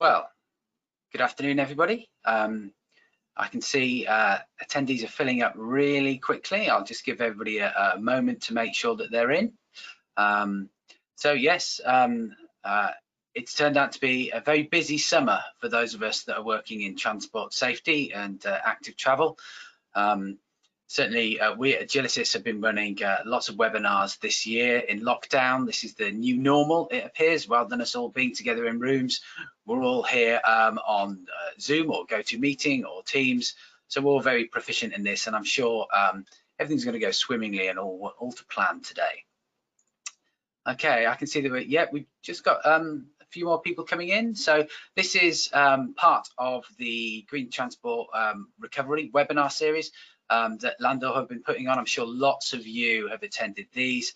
Well, good afternoon, everybody. I can see attendees are filling up really quickly. I'll just give everybody a moment to make sure that they're in. Yes, it's turned out to be a very busy summer for those of us that are working in transport safety and active travel. Certainly, we at Agilicis have been running lots of webinars this year in lockdown. This is the new normal, it appears, rather than us all being together in rooms. We're all here on Zoom or GoToMeeting or Teams. So we're all very proficient in this, and I'm sure everything's going to go swimmingly and all to plan today. Okay, I can see that we've just got a few more people coming in. So this is part of the Green Transport Recovery webinar series that Landor have been putting on. I'm sure lots of you have attended these.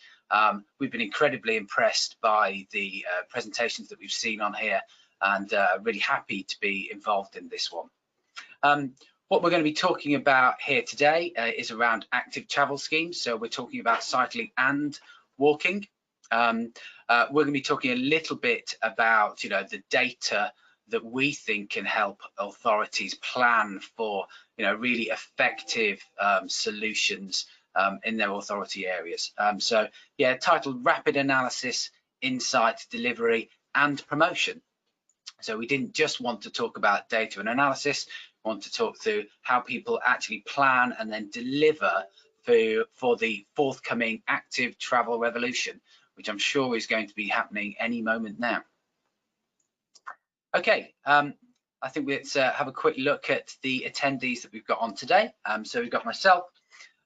We've been incredibly impressed by the presentations that we've seen on here, and really happy to be involved in this one. What we're going to be talking about here today is around active travel schemes. So we're talking about cycling and walking. We're going to be talking a little bit about, the data that we think can help authorities plan for, really effective solutions in their authority areas. Titled Rapid Analysis, Insight, Delivery and Promotion. So we didn't just want to talk about data and analysis, we want to talk through how people actually plan and then deliver for the forthcoming active travel revolution, which I'm sure is going to be happening any moment now. Okay, I think let's have a quick look at the attendees that we've got on today. So we've got myself,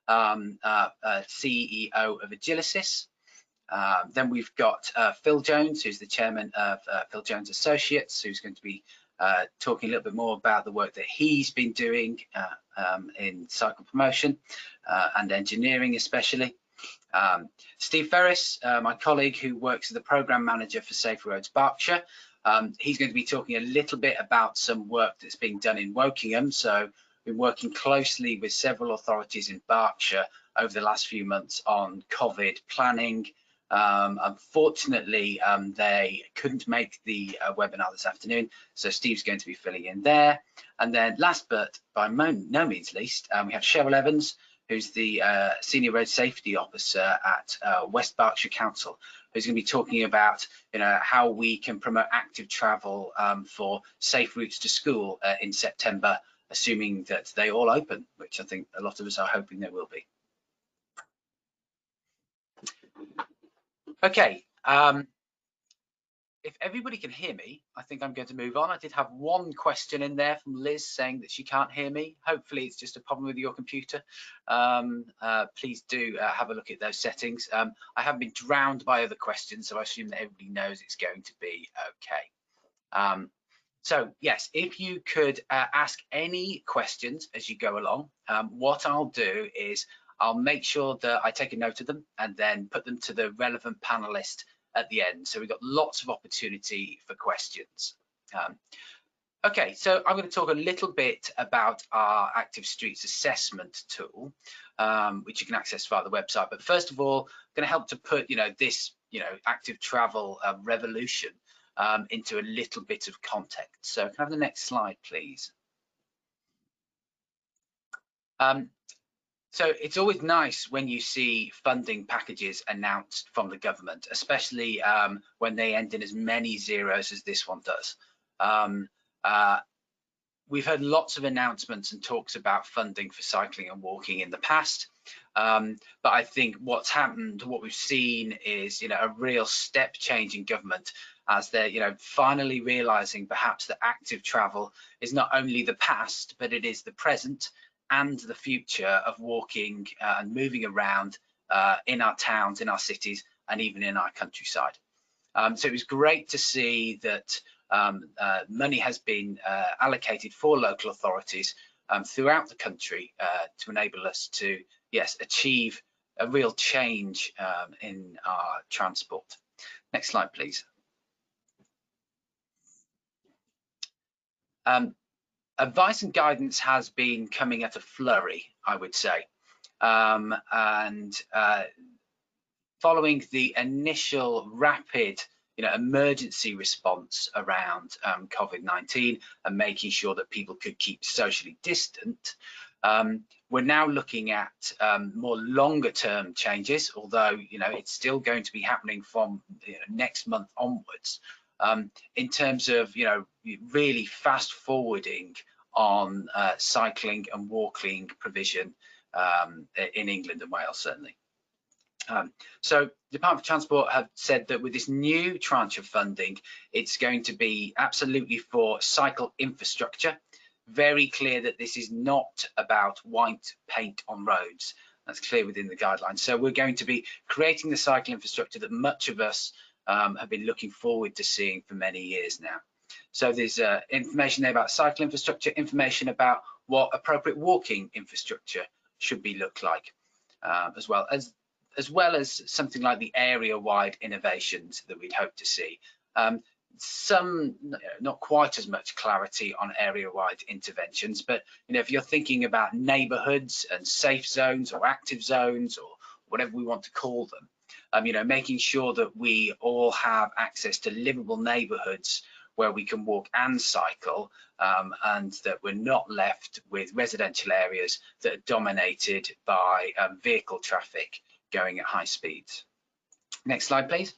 CEO of Agilicis. Then we've got Phil Jones, who's the chairman of Phil Jones Associates, who's going to be talking a little bit more about the work that he's been doing in cycle promotion and engineering especially. Steve Ferris, my colleague who works as the program manager for Safe Roads Berkshire. He's going to be talking a little bit about some work that's being done in Wokingham. So we've been working closely with several authorities in Berkshire over the last few months on COVID planning. Unfortunately, they couldn't make the webinar this afternoon, so Steve's going to be filling in there. And then last but by no means least, we have Cheryl Evans, who's the Senior Road Safety Officer at West Berkshire Council, who's going to be talking about how we can promote active travel for safe routes to school in September, assuming that they all open, which I think a lot of us are hoping they will be. Okay, if everybody can hear me, I think I'm going to move on. I did have one question in there from Liz saying that she can't hear me. Hopefully it's just a problem with your computer. Please do have a look at those settings. I haven't been drowned by other questions, so I assume that everybody knows it's going to be okay. So yes, if you could ask any questions as you go along, what I'll do is I'll make sure that I take a note of them and then put them to the relevant panelist at the end. So we've got lots of opportunity for questions. Okay, so I'm going to talk a little bit about our Active Streets Assessment tool, which you can access via the website. But first of all, I'm going to help to put this active travel revolution into a little bit of context. So can I have the next slide, please? So it's always nice when you see funding packages announced from the government, especially when they end in as many zeros as this one does. We've heard lots of announcements and talks about funding for cycling and walking in the past, but I think what's happened, what we've seen is a real step change in government as they're finally realizing perhaps that active travel is not only the past, but it is the present and the future of walking and moving around in our towns, in our cities, and even in our countryside. So it was great to see that money has been allocated for local authorities throughout the country to enable us to, achieve a real change in our transport. Next slide, please. Advice and guidance has been coming at a flurry, I would say, and following the initial rapid emergency response around COVID-19 and making sure that people could keep socially distant. We're now looking at more longer term changes, although it's still going to be happening from next month onwards, in terms of really fast forwarding on cycling and walking provision in England and Wales, certainly. So the Department for Transport have said that with this new tranche of funding, it's going to be absolutely for cycle infrastructure. Very clear that this is not about white paint on roads. That's clear within the guidelines. So we're going to be creating the cycle infrastructure that much of us have been looking forward to seeing for many years now. So there's information there about cycle infrastructure, information about what appropriate walking infrastructure should look like, as well as something like the area-wide innovations that we'd hope to see. Some not quite as much clarity on area-wide interventions, but if you're thinking about neighbourhoods and safe zones or active zones or whatever we want to call them, making sure that we all have access to livable neighbourhoods where we can walk and cycle, and that we're not left with residential areas that are dominated by vehicle traffic going at high speeds. Next slide, please.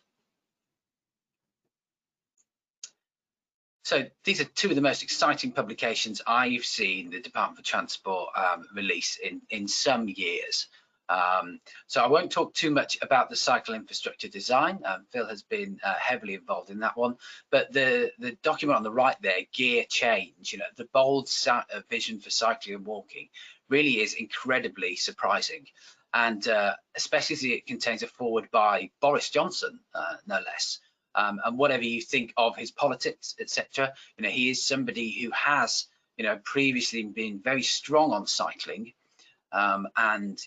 So these are two of the most exciting publications I've seen the Department for Transport release in some years. So I won't talk too much about the cycle infrastructure design. Phil has been heavily involved in that one, but the document on the right there, Gear Change, the bold vision for cycling and walking, really is incredibly surprising. And especially as it contains a foreword by Boris Johnson, no less. And whatever you think of his politics, etc., he is somebody who has, previously been very strong on cycling, and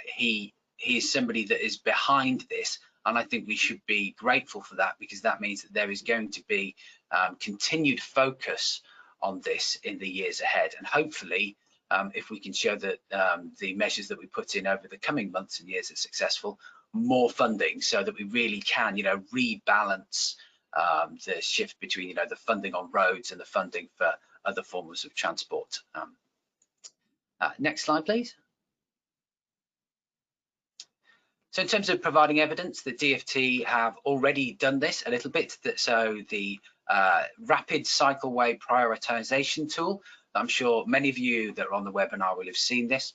he is somebody that is behind this. And I think we should be grateful for that, because that means that there is going to be continued focus on this in the years ahead. And hopefully, if we can show that the measures that we put in over the coming months and years are successful, more funding, so that we really can, rebalance the shift between, the funding on roads and the funding for other forms of transport. Next slide, please. So in terms of providing evidence, the DFT have already done this a little bit. So the rapid cycleway prioritization tool, I'm sure many of you that are on the webinar will have seen this.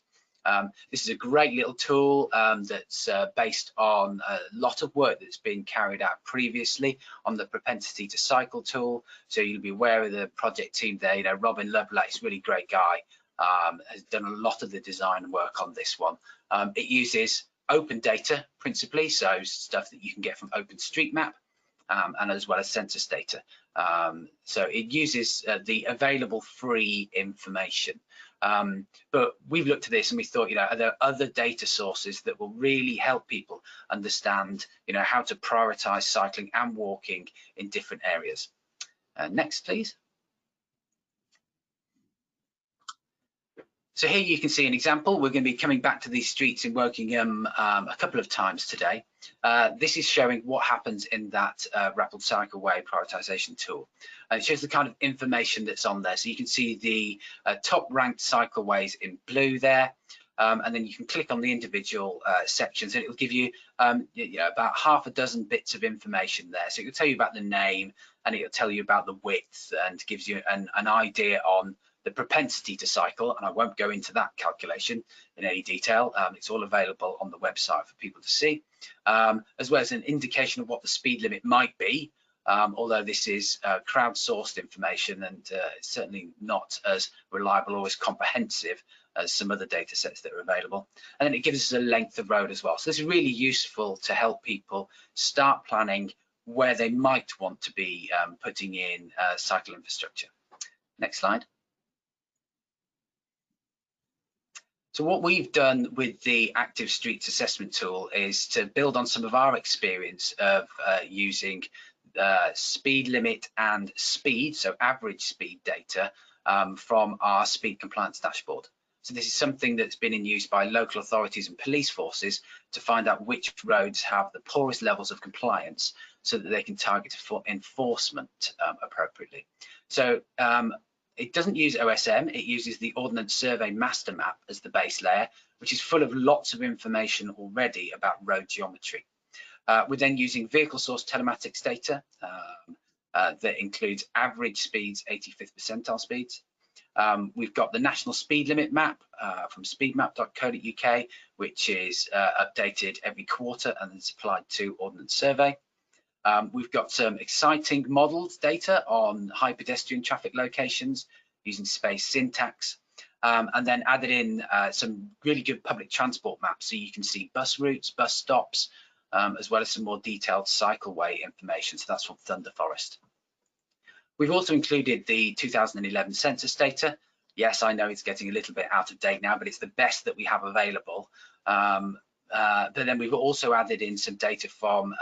This is a great little tool that's based on a lot of work that's been carried out previously on the propensity to cycle tool. So you'll be aware of the project team there. Robin Lovelace, really great guy, has done a lot of the design work on this one. It uses open data principally, so stuff that you can get from OpenStreetMap, and as well as census data. So it uses the available free information. But we've looked at this and we thought, are there other data sources that will really help people understand, how to prioritize cycling and walking in different areas? Next, please. So here you can see an example. We're going to be coming back to these streets in Wokingham a couple of times today. This is showing what happens in that rapid cycleway prioritization tool. It shows the kind of information that's on there. So you can see the top ranked cycleways in blue there, and then you can click on the individual sections, and it will give you, about half a dozen bits of information there. So it will tell you about the name, and it will tell you about the width, and gives you an idea on the propensity to cycle, and I won't go into that calculation in any detail. It's all available on the website for people to see, as well as an indication of what the speed limit might be, although this is crowdsourced information, and it's certainly not as reliable or as comprehensive as some other data sets that are available. And then it gives us a length of road as well. So this is really useful to help people start planning where they might want to be putting in cycle infrastructure. Next slide. So what we've done with the Active Streets Assessment tool is to build on some of our experience of using speed limit and speed, so average speed data, from our speed compliance dashboard. So this is something that's been in use by local authorities and police forces to find out which roads have the poorest levels of compliance so that they can target enforcement appropriately. So it doesn't use OSM, it uses the Ordnance Survey master map as the base layer, which is full of lots of information already about road geometry. We're then using vehicle source telematics data that includes average speeds, 85th percentile speeds. We've got the national speed limit map from speedmap.co.uk, which is updated every quarter and is applied to Ordnance Survey. We've got some exciting modelled data on high pedestrian traffic locations using space syntax, and then added in some really good public transport maps so you can see bus routes, bus stops, as well as some more detailed cycleway information. So that's from Thunder Forest. We've also included the 2011 census data. Yes, I know it's getting a little bit out of date now, but it's the best that we have available. But then we've also added in some data from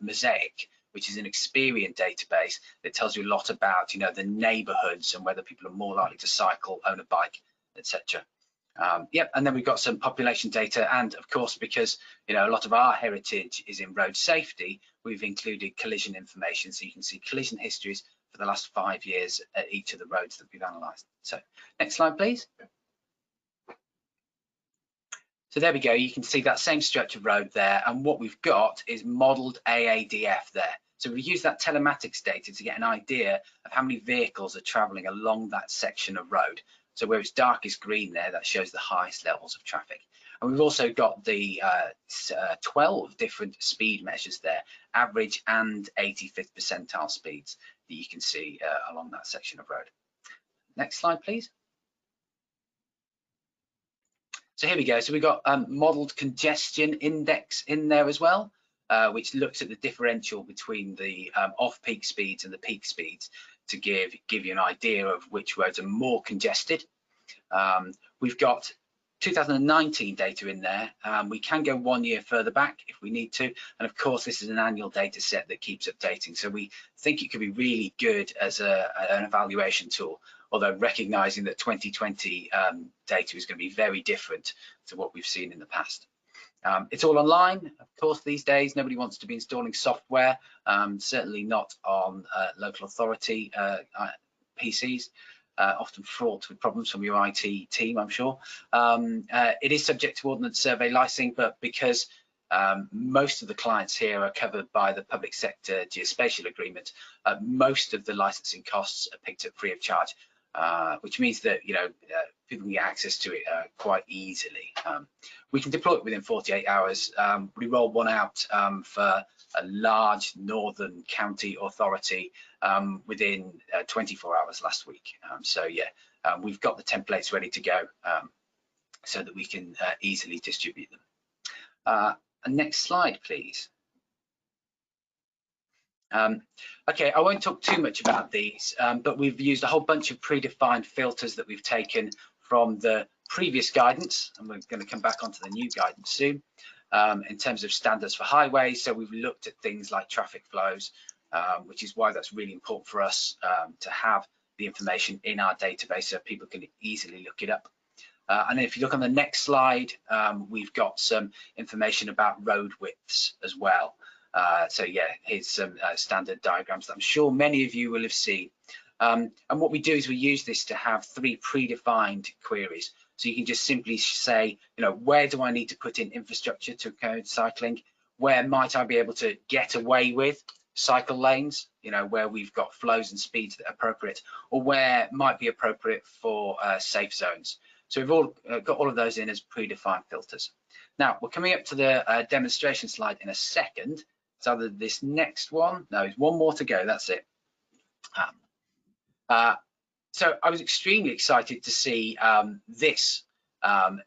Mosaic, which is an Experian database that tells you a lot about, the neighbourhoods and whether people are more likely to cycle, own a bike, etc. Yep, and then we've got some population data, and of course, because a lot of our heritage is in road safety, we've included collision information, so you can see collision histories for the last 5 years at each of the roads that we've analysed. So next slide, please. So there we go, you can see that same stretch of road there, and what we've got is modelled AADF there. So we use that telematics data to get an idea of how many vehicles are travelling along that section of road. So where it's darkest green there, that shows the highest levels of traffic. And we've also got the 12 different speed measures there, average and 85th percentile speeds that you can see along that section of road. Next slide, please. So here we go. So we've got modelled congestion index in there as well, which looks at the differential between the off-peak speeds and the peak speeds to give you an idea of which roads are more congested. We've got 2019 data in there. We can go 1 year further back if we need to, and of course this is an annual data set that keeps updating, so we think it could be really good as an evaluation tool, although recognizing that 2020 data is going to be very different to what we've seen in the past. It's all online, of course. These days nobody wants to be installing software, certainly not on local authority PCs. Often fraught with problems from your IT team, I'm sure. It is subject to Ordnance Survey licensing, but because most of the clients here are covered by the public sector geospatial agreement, most of the licensing costs are picked up free of charge, which means that people can get access to it quite easily. We can deploy it within 48 hours. We rolled one out for a large northern county authority within 24 hours last week. So yeah, we've got the templates ready to go so that we can easily distribute them. And next slide, please. Okay, I won't talk too much about these, but we've used a whole bunch of predefined filters that we've taken from the previous guidance, and we're going to come back onto the new guidance soon, in terms of standards for highways. So we've looked at things like traffic flows, which is why that's really important for us to have the information in our database so people can easily look it up. And if you look on the next slide, we've got some information about road widths as well. So yeah, here's some standard diagrams that I'm sure many of you will have seen. And what we do is we use this to have 3 predefined queries. So you can just simply say, where do I need to put in infrastructure to encourage cycling? Where might I be able to get away with cycle lanes, where we've got flows and speeds that are appropriate, or where might be appropriate for safe zones. So we've all got all of those in as predefined filters. Now we're coming up to the demonstration slide in a second. It's either this next one, no, there's one more to go, that's it. So I was extremely excited to see this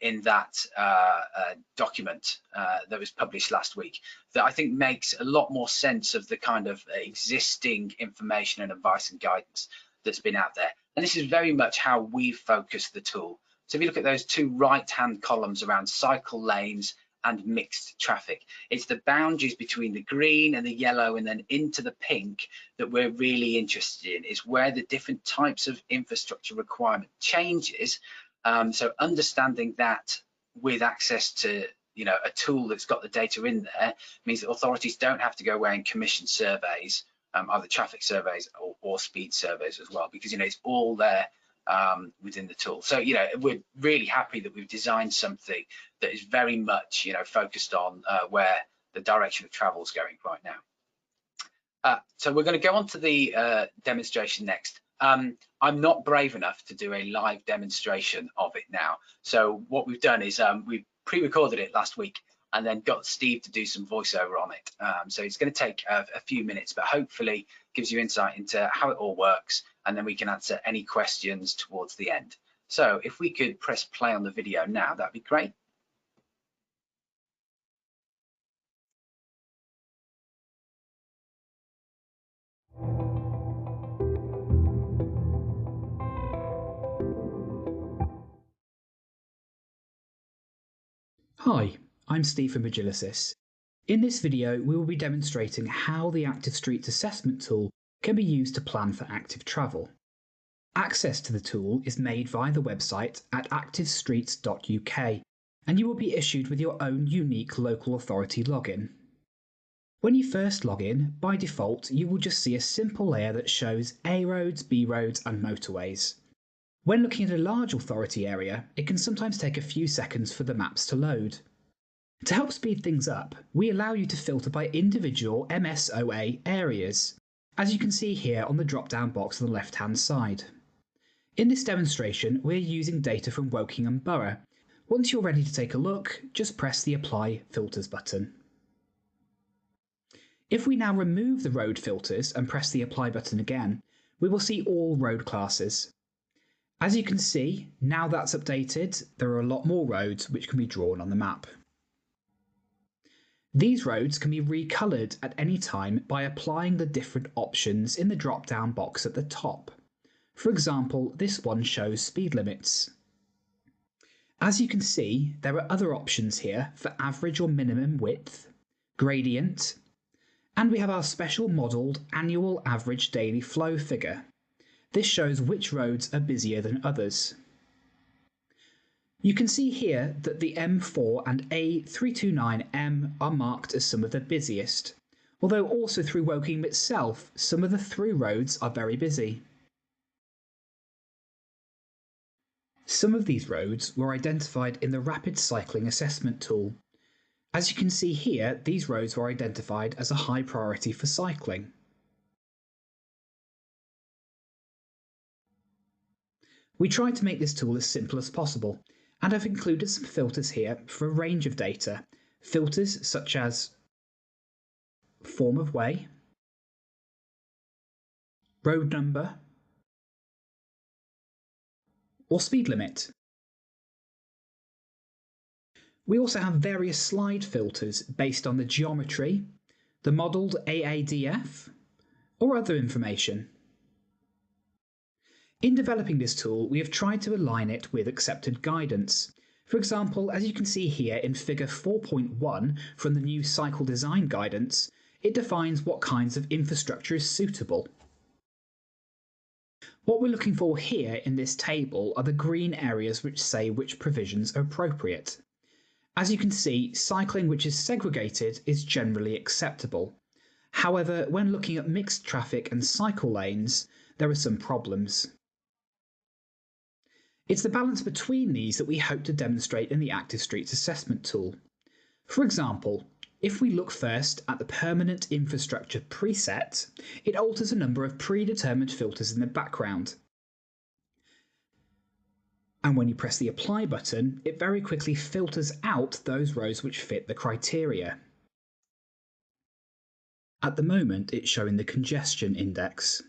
in that document that was published last week, that I think makes a lot more sense of the kind of existing information and advice and guidance that's been out there. And this is very much how we've focused the tool. So if you look at those 2 right-hand columns around cycle lanes and mixed traffic, it's the boundaries between the green and the yellow and then into the pink that we're really interested in, is where the different types of infrastructure requirement changes So understanding that with access to a tool that's got the data in there means that authorities don't have to go away and commission surveys, either traffic surveys or speed surveys as well, because it's all there within the tool. So we're really happy that we've designed something that is very much focused on where the direction of travel is going right now. So we're going to go on to the demonstration next. I'm not brave enough to do a live demonstration of it now. So what we've done is we've pre-recorded it last week and then got Steve to do some voiceover on it. So it's going to take a few minutes, but hopefully gives you insight into how it all works, and then we can answer any questions towards the end. So if we could press play on the video now, that'd be great. Hi, I'm Steve from Agilicis. In this video, we will be demonstrating how the Active Streets Assessment tool can be used to plan for active travel. Access to the tool is made via the website at activestreets.uk, and you will be issued with your own unique local authority login. When you first log in, by default, you will just see a simple layer that shows A roads, B roads, and motorways. When looking at a large authority area, it can sometimes take a few seconds for the maps to load. To help speed things up, we allow you to filter by individual MSOA areas, as you can see here on the drop-down box on the left-hand side. In this demonstration, we're using data from Wokingham Borough. Once you're ready to take a look, just press the Apply Filters button. If we now remove the road filters and press the Apply button again, we will see all road classes. As you can see, now that's updated, there are a lot more roads which can be drawn on the map. These roads can be recoloured at any time by applying the different options in the drop-down box at the top. For example, this one shows speed limits. As you can see, there are other options here for average or minimum width, gradient, and we have our special modelled annual average daily flow figure. This shows which roads are busier than others. You can see here that the M4 and A329M are marked as some of the busiest, although also through Wokingham itself, some of the through roads are very busy. Some of these roads were identified in the Rapid Cycling Assessment tool. As you can see here, these roads were identified as a high priority for cycling. We tried to make this tool as simple as possible, and I've included some filters here for a range of data. Filters such as form of way, road number, or speed limit. We also have various slide filters based on the geometry, the modelled AADF, or other information. In developing this tool, we have tried to align it with accepted guidance. For example, as you can see here in figure 4.1 from the new Cycle Design Guidance, it defines what kinds of infrastructure is suitable. What we're looking for here in this table are the green areas which say which provisions are appropriate. As you can see, cycling which is segregated is generally acceptable. However, when looking at mixed traffic and cycle lanes, there are some problems. It's the balance between these that we hope to demonstrate in the Active Streets Assessment tool. For example, if we look first at the Permanent Infrastructure preset, it alters a number of predetermined filters in the background. And when you press the Apply button, it very quickly filters out those roads which fit the criteria. At the moment, it's showing the Congestion index.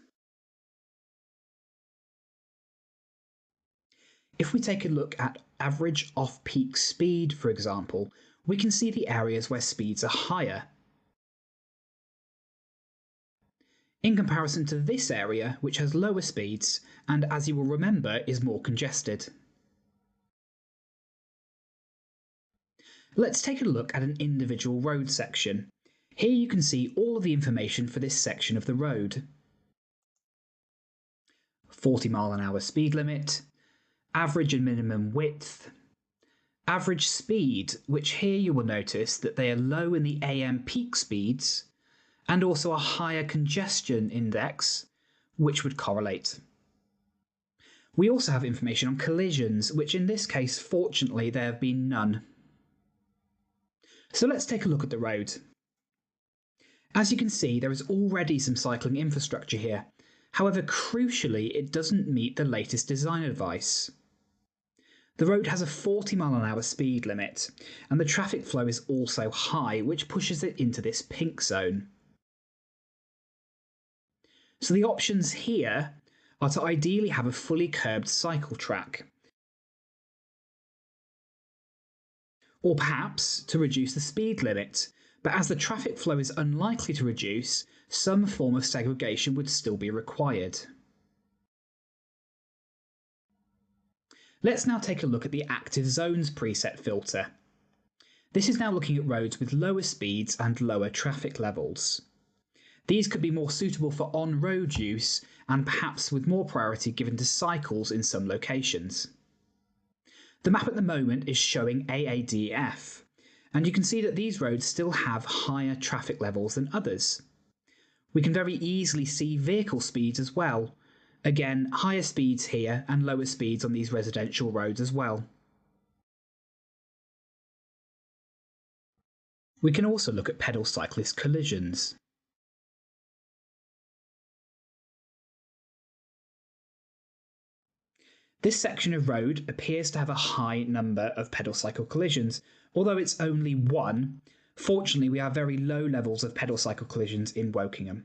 If we take a look at average off-peak speed, for example, we can see the areas where speeds are higher, in comparison to this area, which has lower speeds and, as you will remember, is more congested. Let's take a look at an individual road section. Here you can see all of the information for this section of the road. 40 mile an hour speed limit, average and minimum width, average speed, which here you will notice that they are low in the AM peak speeds, and also a higher congestion index, which would correlate. We also have information on collisions, which in this case, fortunately, there have been none. So let's take a look at the road. As you can see, there is already some cycling infrastructure here. However, crucially, it doesn't meet the latest design advice. The road has a 40-mile-an-hour speed limit, and the traffic flow is also high, which pushes it into this pink zone. So the options here are to ideally have a fully curbed cycle track, or perhaps to reduce the speed limit, but as the traffic flow is unlikely to reduce, some form of segregation would still be required. Let's now take a look at the Active Zones preset filter. This is now looking at roads with lower speeds and lower traffic levels. These could be more suitable for on-road use and perhaps with more priority given to cycles in some locations. The map at the moment is showing AADF, and you can see that these roads still have higher traffic levels than others. We can very easily see vehicle speeds as well. Again, higher speeds here and lower speeds on these residential roads as well. We can also look at pedal cyclist collisions. This section of road appears to have a high number of pedal cycle collisions. Although it's only one, fortunately we have very low levels of pedal cycle collisions in Wokingham.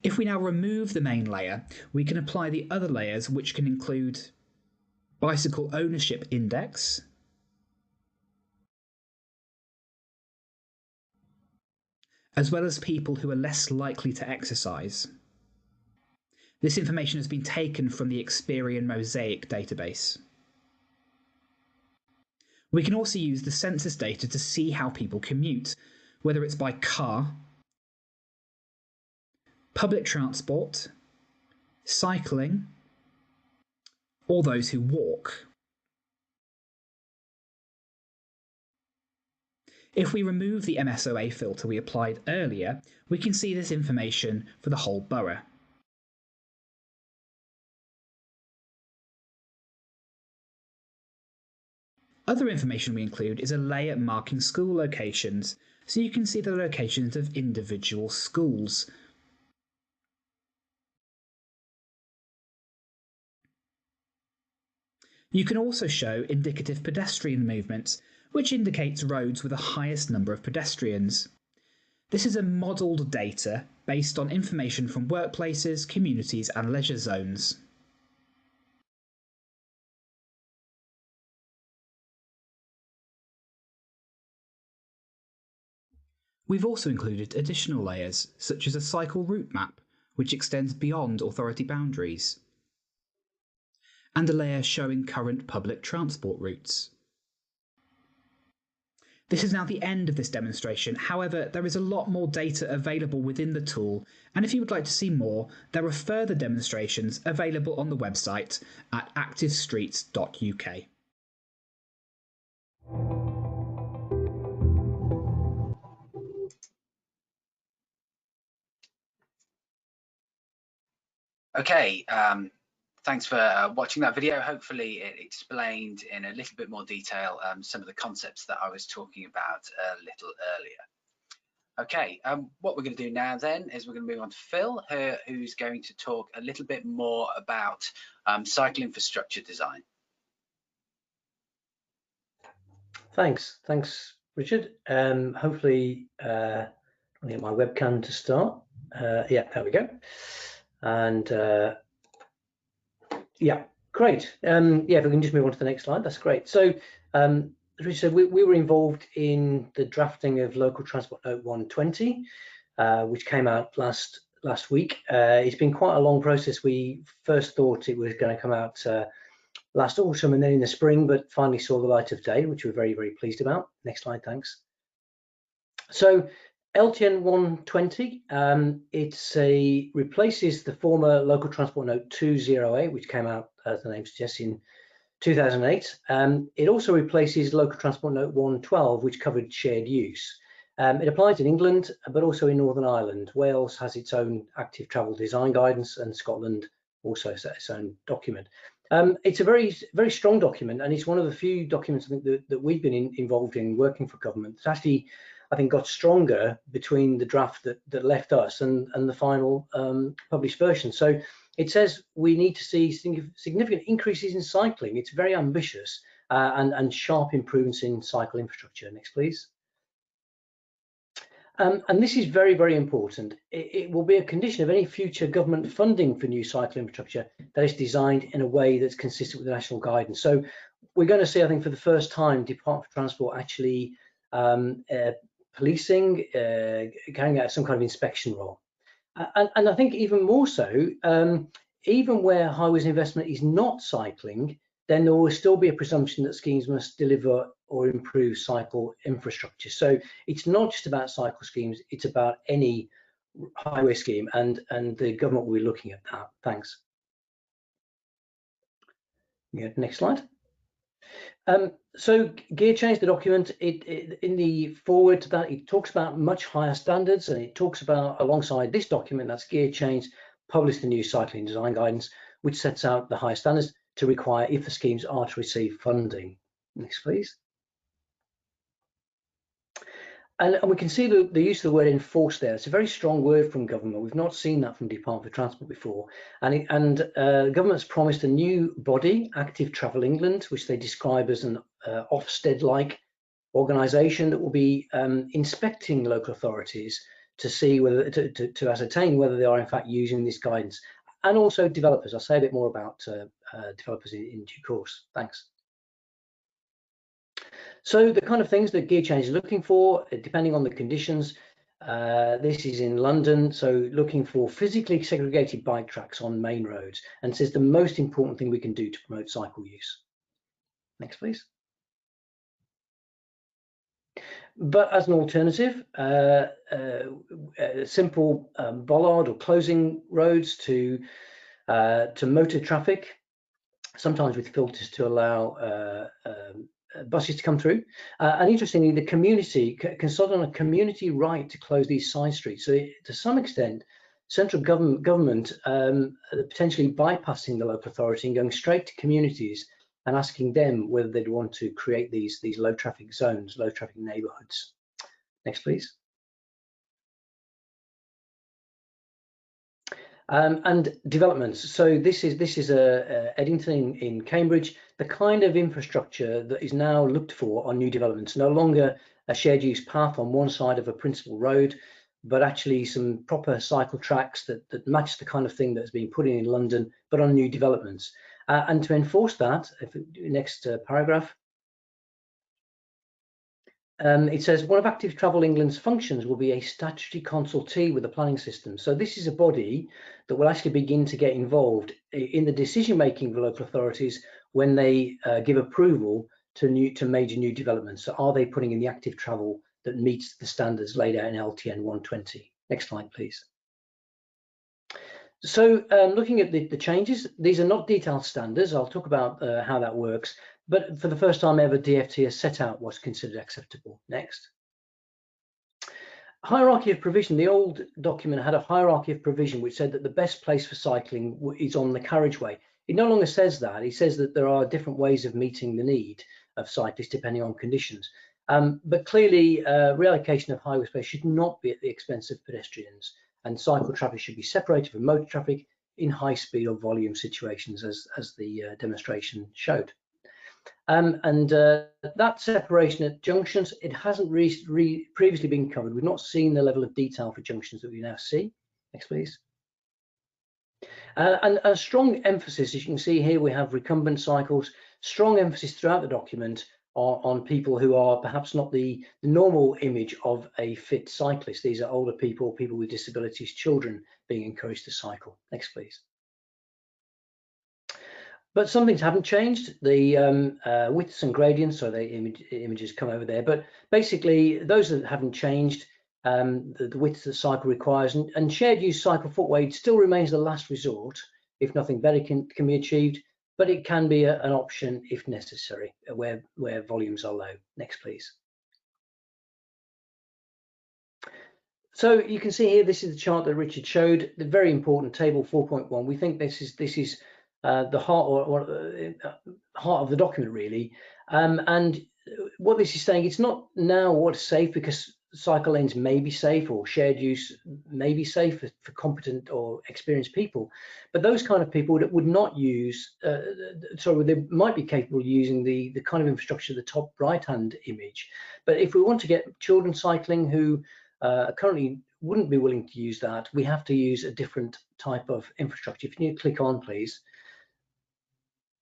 If we now remove the main layer, we can apply the other layers, which can include bicycle ownership index, as well as people who are less likely to exercise. This information has been taken from the Experian Mosaic database. We can also use the census data to see how people commute, whether it's by car, public transport, cycling, or those who walk. If we remove the MSOA filter we applied earlier, we can see this information for the whole borough. Other information we include is a layer marking school locations, so you can see the locations of individual schools. You can also show indicative pedestrian movements, which indicates roads with the highest number of pedestrians. This is a modelled data based on information from workplaces, communities and leisure zones. We've also included additional layers, such as a cycle route map, which extends beyond authority boundaries, and a layer showing current public transport routes. This is now the end of this demonstration. However, there is a lot more data available within the tool, and if you would like to see more, there are further demonstrations available on the website at activestreets.uk. Okay, thanks for watching that video. Hopefully it explained in a little bit more detail some of the concepts that I was talking about a little earlier. Okay, what we're going to do now then is we're going to move on to Phil, who's going to talk a little bit more about cycle infrastructure design. Thanks, Richard. Hopefully, I'll get my webcam to start. Yeah, there we go. And yeah, great. Yeah, if we can just move on to the next slide, that's great. So, as we said, we were involved in the drafting of Local Transport Note 120, which came out last week. It's been quite a long process. We first thought it was going to come out last autumn and then in the spring, but finally saw the light of day, which we're very, very pleased about. Next slide, thanks. So LTN 120, it replaces the former Local Transport Note 208, which came out, as the name suggests, in 2008. It also replaces Local Transport Note 112, which covered shared use. It applies in England, but also in Northern Ireland. Wales has its own active travel design guidance, and Scotland also has its own document. It's a very, very strong document, and it's one of the few documents I think that we've been involved in working for government. It's actually, I think, got stronger between the draft that left us and the final published version. So it says we need to see significant increases in cycling. It's very ambitious and sharp improvements in cycle infrastructure. Next, please. And this is very, very important. It will be a condition of any future government funding for new cycle infrastructure that is designed in a way that's consistent with the national guidance. So we're going to see, I think, for the first time, Department for Transport actually policing, carrying out some kind of inspection role. And I think even more so, even where highways investment is not cycling, then there will still be a presumption that schemes must deliver or improve cycle infrastructure. So it's not just about cycle schemes, it's about any highway scheme, and the government will be looking at that. Thanks. Yeah, next slide. So gear change, the document, in the forward to that, it talks about much higher standards, and it talks about, alongside this document, that's gear change, publish the new cycling design guidance, which sets out the higher standards to require if the schemes are to receive funding. Next, please. And we can see the use of the word enforce there. It's a very strong word from government. We've not seen that from Department for Transport before. And government's promised a new body, Active Travel England, which they describe as an Ofsted-like organisation that will be inspecting local authorities to see whether to ascertain whether they are in fact using this guidance, and also developers. I'll say a bit more about developers in due course. Thanks. So the kind of things that gear change is looking for, depending on the conditions, this is in London, so looking for physically segregated bike tracks on main roads, and says the most important thing we can do to promote cycle use. Next, please. But as an alternative, simple bollard or closing roads to motor traffic, sometimes with filters to allow buses to come through. And interestingly, the community consult on a community right to close these side streets. So to some extent, central government potentially bypassing the local authority and going straight to communities and asking them whether they'd want to create these low traffic zones, low traffic neighborhoods. Next, please. And developments. So this is Eddington in Cambridge, the kind of infrastructure that is now looked for on new developments. No longer a shared use path on one side of a principal road, but actually some proper cycle tracks that match the kind of thing that's been put in London, but on new developments. And to enforce that, next paragraph, it says one of Active Travel England's functions will be a statutory consultee with the planning system. So this is a body that will actually begin to get involved in the decision making of the local authorities when they give approval to major new developments. So are they putting in the active travel that meets the standards laid out in LTN 120? Next slide, please. So looking at the changes, these are not detailed standards. I'll talk about how that works. But for the first time ever, DFT has set out what's considered acceptable. Next. Hierarchy of provision. The old document had a hierarchy of provision which said that the best place for cycling is on the carriageway. It no longer says that. It says that there are different ways of meeting the need of cyclists depending on conditions. But clearly, reallocation of highway space should not be at the expense of pedestrians, and cycle traffic should be separated from motor traffic in high speed or volume situations, as the demonstration showed. That separation at junctions, it hasn't previously been covered. We've not seen the level of detail for junctions that we now see. Next, please. And a strong emphasis, as you can see here, we have recumbent cycles, strong emphasis throughout the document on people who are perhaps not the normal image of a fit cyclist. These are older people, people with disabilities, children being encouraged to cycle. Next, please. But some things haven't changed. The widths and gradients, so the images come over there. But basically, those that haven't changed, the width the cycle requires, and shared use cycle footway still remains the last resort if nothing better can be achieved, but it can be an option if necessary where volumes are low. Next, please. So you can see here, this is the chart that Richard showed, the very important table 4.1. We think this is the heart of the document really, and what this is saying, it's not now what's safe, because cycle lanes may be safe or shared use may be safe for competent or experienced people, but those kind of people that would not use, they might be capable of using the kind of infrastructure, the top right hand image. But if we want to get children cycling who currently wouldn't be willing to use that, we have to use a different type of infrastructure. If you click on, please.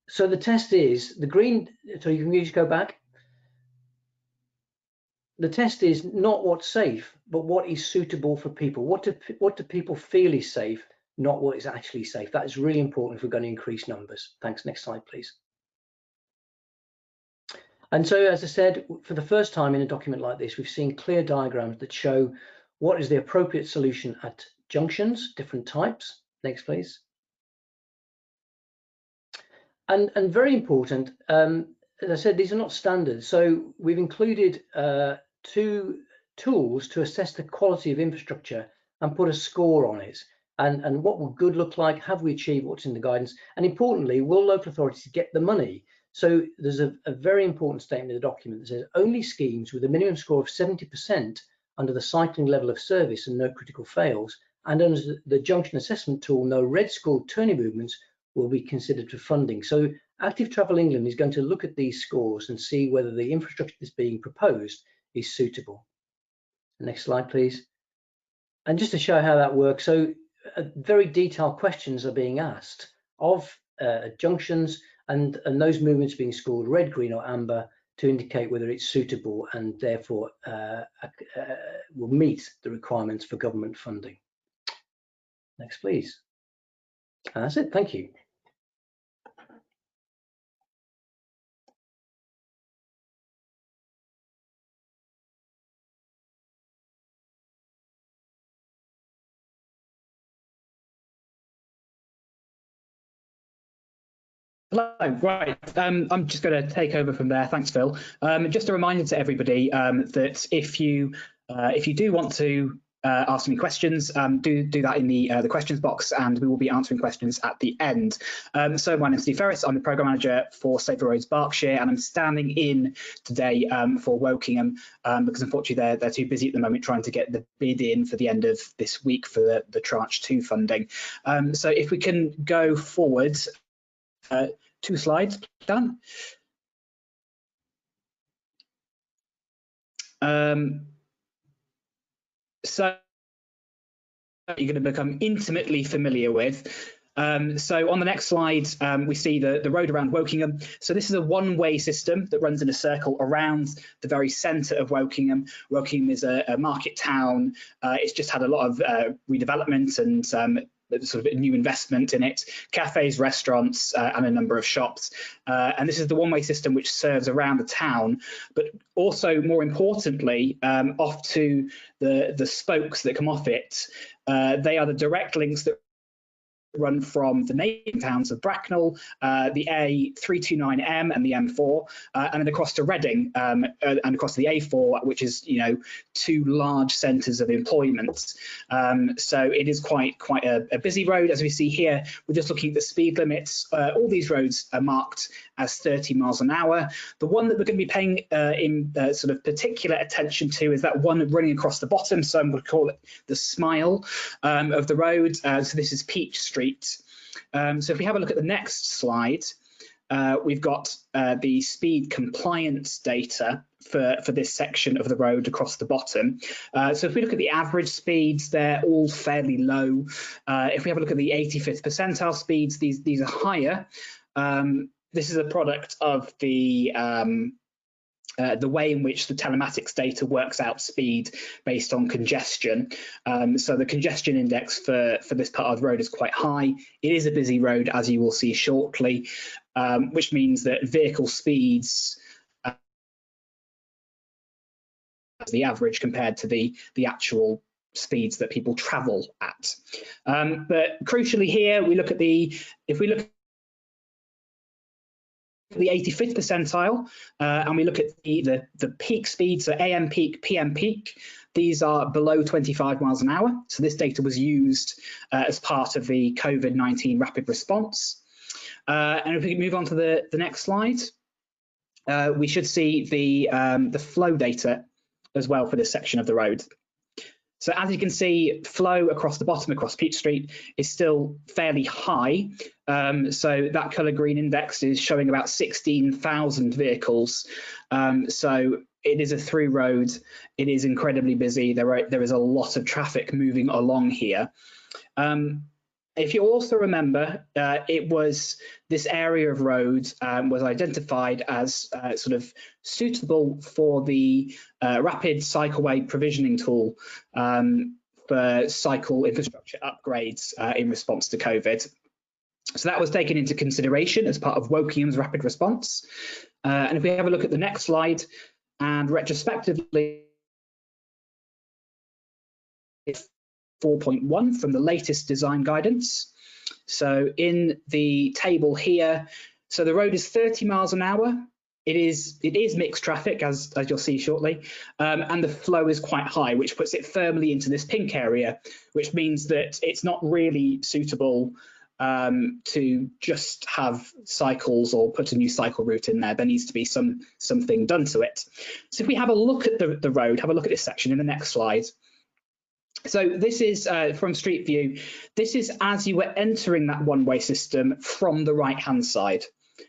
So the test is the green, so you can just go back. The test is not what's safe, but what is suitable for people. What do people feel is safe, not what is actually safe. That is really important if we're going to increase numbers. Thanks. Next slide, please. And so, as I said, for the first time in a document like this, we've seen clear diagrams that show what is the appropriate solution at junctions, different types. Next, please. And very important, as I said, these are not standards. So we've included 2 tools to assess the quality of infrastructure and put a score on it. And what will good look like? Have we achieved what's in the guidance? And importantly, will local authorities get the money? So there's a very important statement in the document that says only schemes with a minimum score of 70% under the cycling level of service and no critical fails, and under the junction assessment tool, no red scored turning movements will be considered for funding. So Active Travel England is going to look at these scores and see whether the infrastructure that's being proposed is suitable. Next slide, please. And just to show how that works, so very detailed questions are being asked of junctions, and those movements being scored red, green or amber to indicate whether it's suitable and therefore will meet the requirements for government funding. Next, please. And that's it. Thank you. Hello, right. I'm just going to take over from there. Thanks, Phil. Just a reminder to everybody that if you do want to ask any questions, do that in the questions box, and we will be answering questions at the end. So my name is Steve Ferris. I'm the Programme Manager for Safer Roads Berkshire, and I'm standing in today for Wokingham because unfortunately they're too busy at the moment trying to get the bid in for the end of this week for the Tranche 2 funding. So if we can go forward 2 slides, Dan. So you're going to become intimately familiar with. So on the next slide, we see the road around Wokingham. So this is a one-way system that runs in a circle around the very centre of Wokingham. Wokingham is a market town. It's just had a lot of redevelopment and sort of a new investment in it, cafes, restaurants, and a number of shops. And this is the one-way system which serves around the town, but also more importantly, off to the spokes that come off it. They are the direct links that run from the neighbouring towns of Bracknell, the A329M and the M4, and then across to Reading and across to the A4, which is, you know, 2 large centres of employment. So it is quite a busy road. As we see here, we're just looking at the speed limits. All these roads are marked as 30 miles an hour. The one that we're going to be paying in sort of particular attention to is that one running across the bottom. So I'm going to call it the smile of the road. So this is Peach Street. So if we have a look at the next slide, we've got the speed compliance data for this section of the road across the bottom. So if we look at the average speeds, they're all fairly low. If we have a look at the 85th percentile speeds, these are higher. This is a product of the way in which the telematics data works out speed based on congestion. So the congestion index for this part of the road is quite high. It is a busy road, as you will see shortly, which means that vehicle speeds the average compared to the actual speeds that people travel at. But crucially here, if we look at the 85th percentile and we look at the peak speed, so AM peak, PM peak, these are below 25 miles an hour. So this data was used as part of the COVID-19 rapid response. And if we move on to the next slide, we should see the flow data as well for this section of the road. So as you can see, flow across the bottom, across Peach Street, is still fairly high. So that colour green index is showing about 16,000 vehicles. So it is a through road. It is incredibly busy. There is a lot of traffic moving along here. If you also remember, it was this area of road was identified as sort of suitable for the rapid cycleway provisioning tool for cycle infrastructure upgrades in response to COVID. So that was taken into consideration as part of Wokingham's rapid response. And if we have a look at the next slide, and retrospectively, 4.1 from the latest design guidance. So in the table here, so the road is 30 miles an hour. It is mixed traffic, as you'll see shortly, and the flow is quite high, which puts it firmly into this pink area, which means that it's not really suitable to just have cycles or put a new cycle route in there. There needs to be something done to it. So if we have a look at the road, have a look at this section in the next slide. So this is from Street View. This is as you were entering that one-way system from the right-hand side.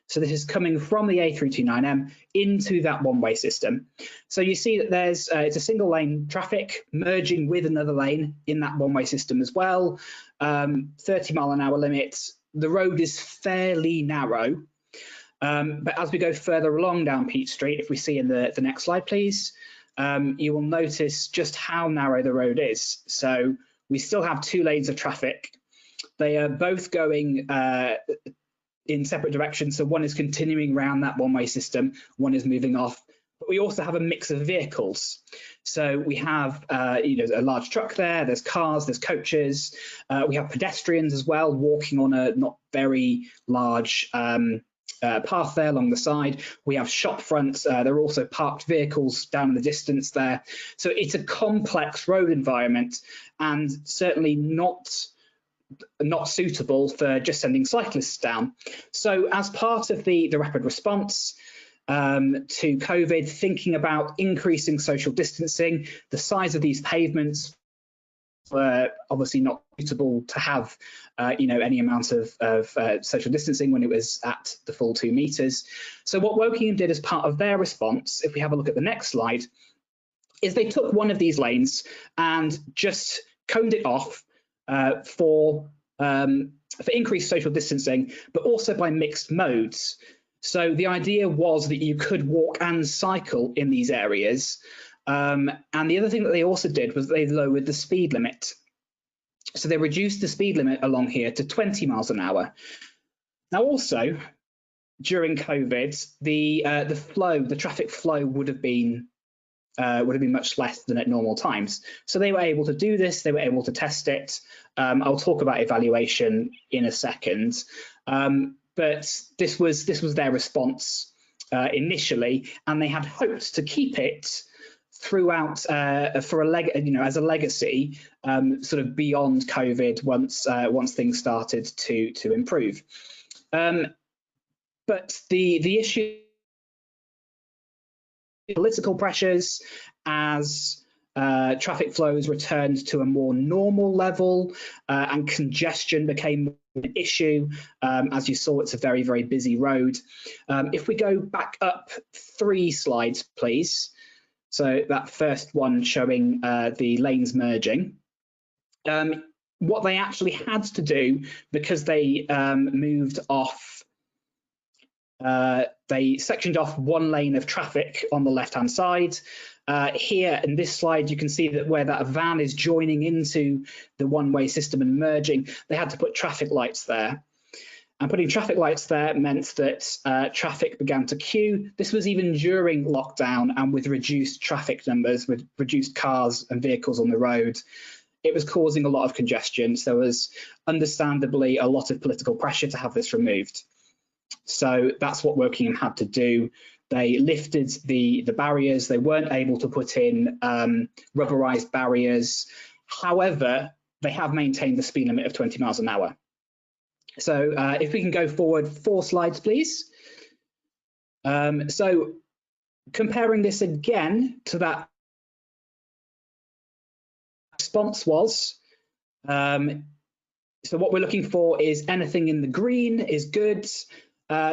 So this is coming from the A329M into that one-way system. So you see that there's it's a single lane traffic merging with another lane in that one-way system as well. 30 mile an hour limit. The road is fairly narrow. But as we go further along down Peach Street, if we see in the next slide, please, you will notice just how narrow the road is. So we still have two lanes of traffic. They are both going in separate directions. So one is continuing around that one-way system, one is moving off. But we also have a mix of vehicles. So we have a large truck there, there's cars, there's coaches. We have pedestrians as well, walking on a not very large path there along the side. We have shop fronts. There are also parked vehicles down in the distance there. So it's a complex road environment, and certainly not suitable for just sending cyclists down. So as part of the rapid response to COVID, thinking about increasing social distancing, the size of these pavements were obviously not suitable to have any amount of social distancing when it was at the full 2 meters. So what Wokingham did as part of their response, if we have a look at the next slide, is they took one of these lanes and just coned it off for increased social distancing, but also by mixed modes. So the idea was that you could walk and cycle in these areas. And the other thing that they also did was they lowered the speed limit. So they reduced the speed limit along here to 20 miles an hour. Now also, during COVID, the traffic flow would have been much less than at normal times. So they were able to do this, they were able to test it. I'll talk about evaluation in a second. But this was their response initially, and they had hoped to keep it throughout as a legacy, sort of beyond COVID once things started to improve. But the issue, political pressures, as traffic flows returned to a more normal level and congestion became an issue. As you saw, it's a very, very busy road. If we go back up 3 slides, please. So that first one showing the lanes merging. What they actually had to do, because they moved off, they sectioned off one lane of traffic on the left-hand side. Here in this slide, you can see that where that van is joining into the one-way system and merging, they had to put traffic lights there. And putting traffic lights there meant that traffic began to queue. This was even during lockdown and with reduced traffic numbers, with reduced cars and vehicles on the road. It was causing a lot of congestion. So there was understandably a lot of political pressure to have this removed. So that's what Wokingham had to do. They lifted the barriers. They weren't able to put in rubberized barriers. However, they have maintained the speed limit of 20 miles an hour. So if we can go forward 4 slides, please. So comparing this again to that response was, so what we're looking for is anything in the green is good.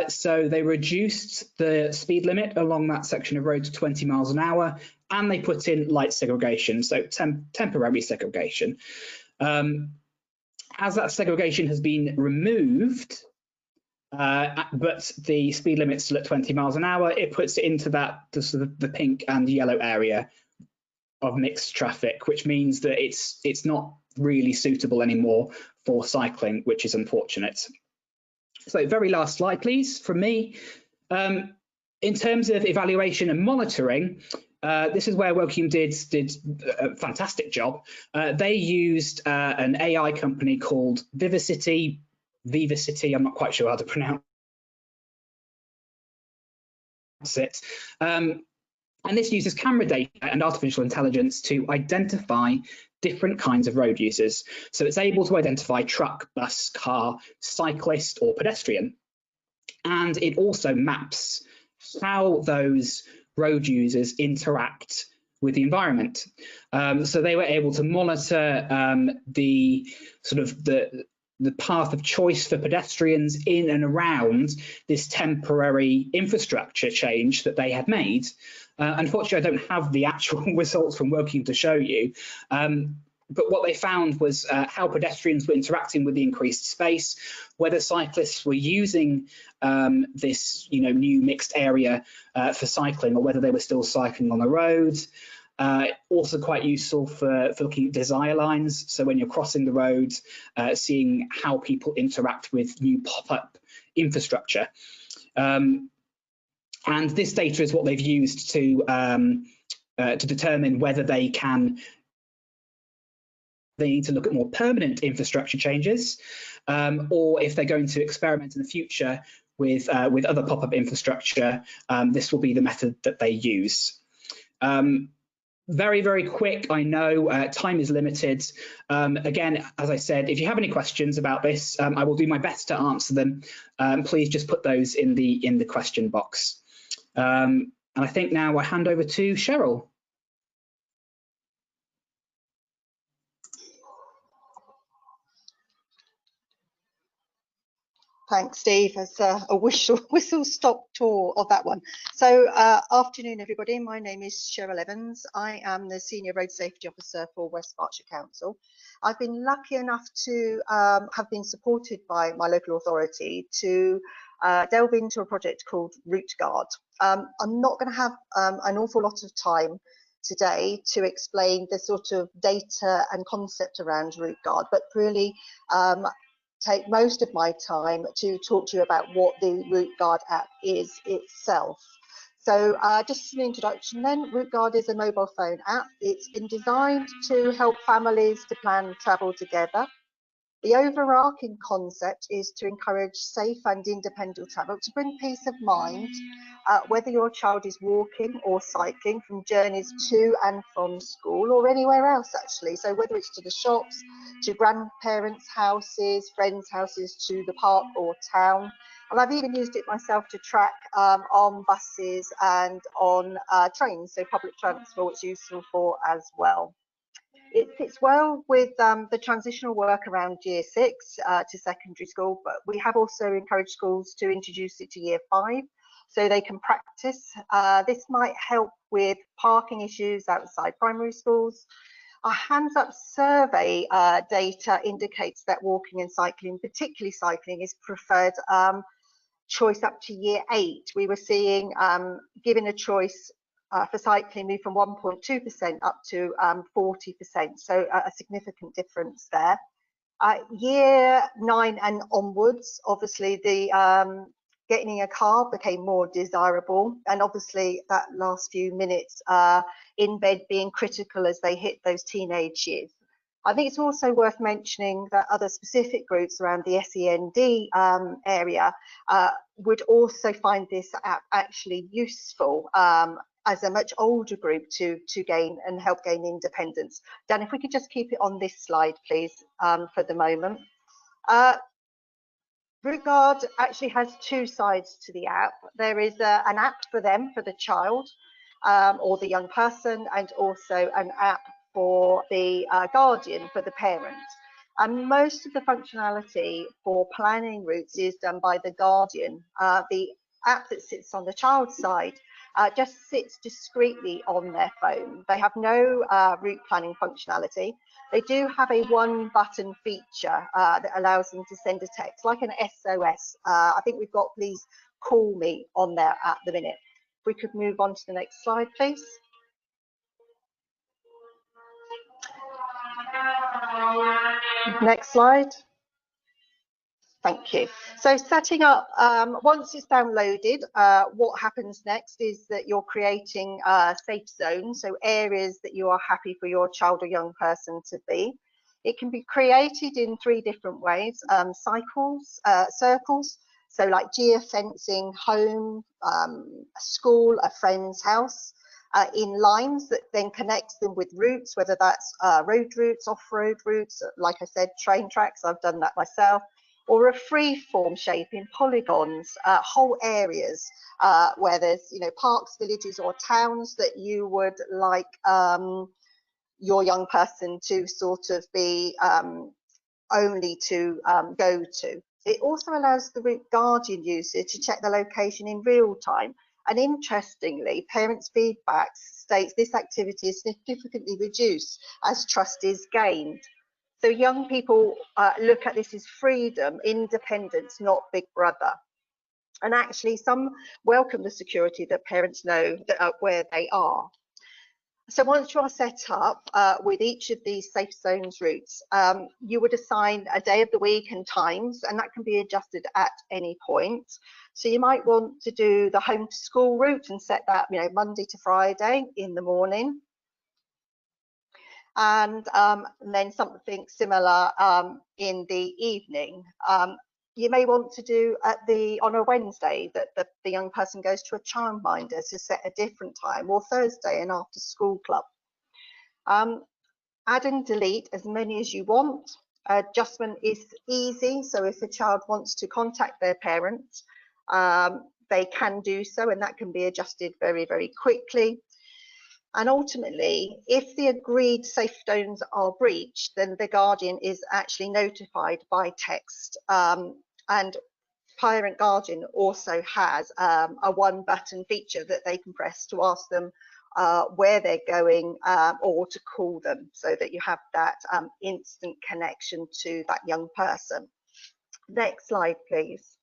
So they reduced the speed limit along that section of road to 20 miles an hour, and they put in light segregation, so temporary segregation. As that segregation has been removed, but the speed limit's still at 20 miles an hour, it puts it into that the pink and yellow area of mixed traffic, which means that it's not really suitable anymore for cycling, which is unfortunate. So very last slide, please, from me. In terms of evaluation and monitoring, this is where Wokingham did a fantastic job. They used an AI company called Vivacity, I'm not quite sure how to pronounce it. And this uses camera data and artificial intelligence to identify different kinds of road users. So it's able to identify truck, bus, car, cyclist, or pedestrian. And it also maps how those road users interact with the environment. So they were able to monitor the path of choice for pedestrians in and around this temporary infrastructure change that they had made. Unfortunately, I don't have the actual results from Wokingham to show you, but what they found was how pedestrians were interacting with the increased space, whether cyclists were using this new mixed area for cycling, or whether they were still cycling on the road. Also quite useful for looking at desire lines. So when you're crossing the road, seeing how people interact with new pop-up infrastructure. And this data is what they've used to determine whether they need to look at more permanent infrastructure changes, or if they're going to experiment in the future with other pop-up infrastructure. This will be the method that they use. Very, very quick, I know time is limited. Again, as I said, if you have any questions about this, I will do my best to answer them. Please just put those in the question box. And I think now I hand over to Cheryl. Thanks, Steve. It's a whistle-stop tour of that one. So afternoon, everybody. My name is Cheryl Evans. I am the Senior Road Safety Officer for West Berkshire Council. I've been lucky enough to have been supported by my local authority to delve into a project called Route Guard. I'm not going to have an awful lot of time today to explain the sort of data and concept around Route Guard, but really take most of my time to talk to you about what the Route Guard app is itself. So just an introduction then, Route Guard is a mobile phone app. It's been designed to help families to plan travel together. The overarching concept is to encourage safe and independent travel, to bring peace of mind, whether your child is walking or cycling from journeys to and from school or anywhere else actually. So whether it's to the shops, to grandparents' houses, friends' houses, to the park or town. And I've even used it myself to track on buses and on trains, so public transport it's useful for as well. It fits well with the transitional work around year 6 to secondary school, but we have also encouraged schools to introduce it to year 5 so they can practice. This might help with parking issues outside primary schools. Our Hands Up survey data indicates that walking and cycling, particularly cycling, is preferred choice up to year 8. We were seeing, given a choice, for cycling move from 1.2% up to 40%, so a significant difference there. Year 9 and onwards, obviously the getting a car became more desirable, and obviously that last few minutes in bed being critical as they hit those teenage years. I think it's also worth mentioning that other specific groups around the SEND area would also find this app actually useful as a much older group to gain and help gain independence. Dan, if we could just keep it on this slide, please, for the moment. Rootguard actually has two sides to the app. There is an app for them, for the child or the young person, and also an app for the guardian, for the parent. And most of the functionality for planning routes is done by the guardian. The app that sits on the child's side just sits discreetly on their phone. They have no route planning functionality. They do have a one button feature that allows them to send a text, like an SOS. I think we've got please call me on there at the minute. If we could move on to the next slide, please. Next slide. Thank you. So setting up, once it's downloaded, what happens next is that you're creating safe zones, so areas that you are happy for your child or young person to be. It can be created in 3 different ways: circles, so like geofencing, home, a school, a friend's house, in lines that then connects them with routes, whether that's road routes, off-road routes, like I said, train tracks, I've done that myself, or a free form shape in polygons, whole areas where there's, you know, parks, villages or towns that you would like your young person to sort of be only to go to. It also allows the route guardian user to check the location in real time. And interestingly, parents' feedback states this activity is significantly reduced as trust is gained. So young people look at this as freedom, independence, not Big Brother. And actually some welcome the security that parents know that, where they are. So once you are set up with each of these safe zones routes, you would assign a day of the week and times, and that can be adjusted at any point. So you might want to do the home to school route and set that, you know, Monday to Friday in the morning. And then something similar in the evening. You may want to do on a Wednesday that the young person goes to a childminder to set a different time, or Thursday an after school club. Add and delete as many as you want. Adjustment is easy, so if a child wants to contact their parents, they can do so, and that can be adjusted very, very quickly. And ultimately, if the agreed safe zones are breached, then the guardian is actually notified by text. And parent guardian also has a one button feature that they can press to ask them where they're going or to call them, so that you have that instant connection to that young person. Next slide, please.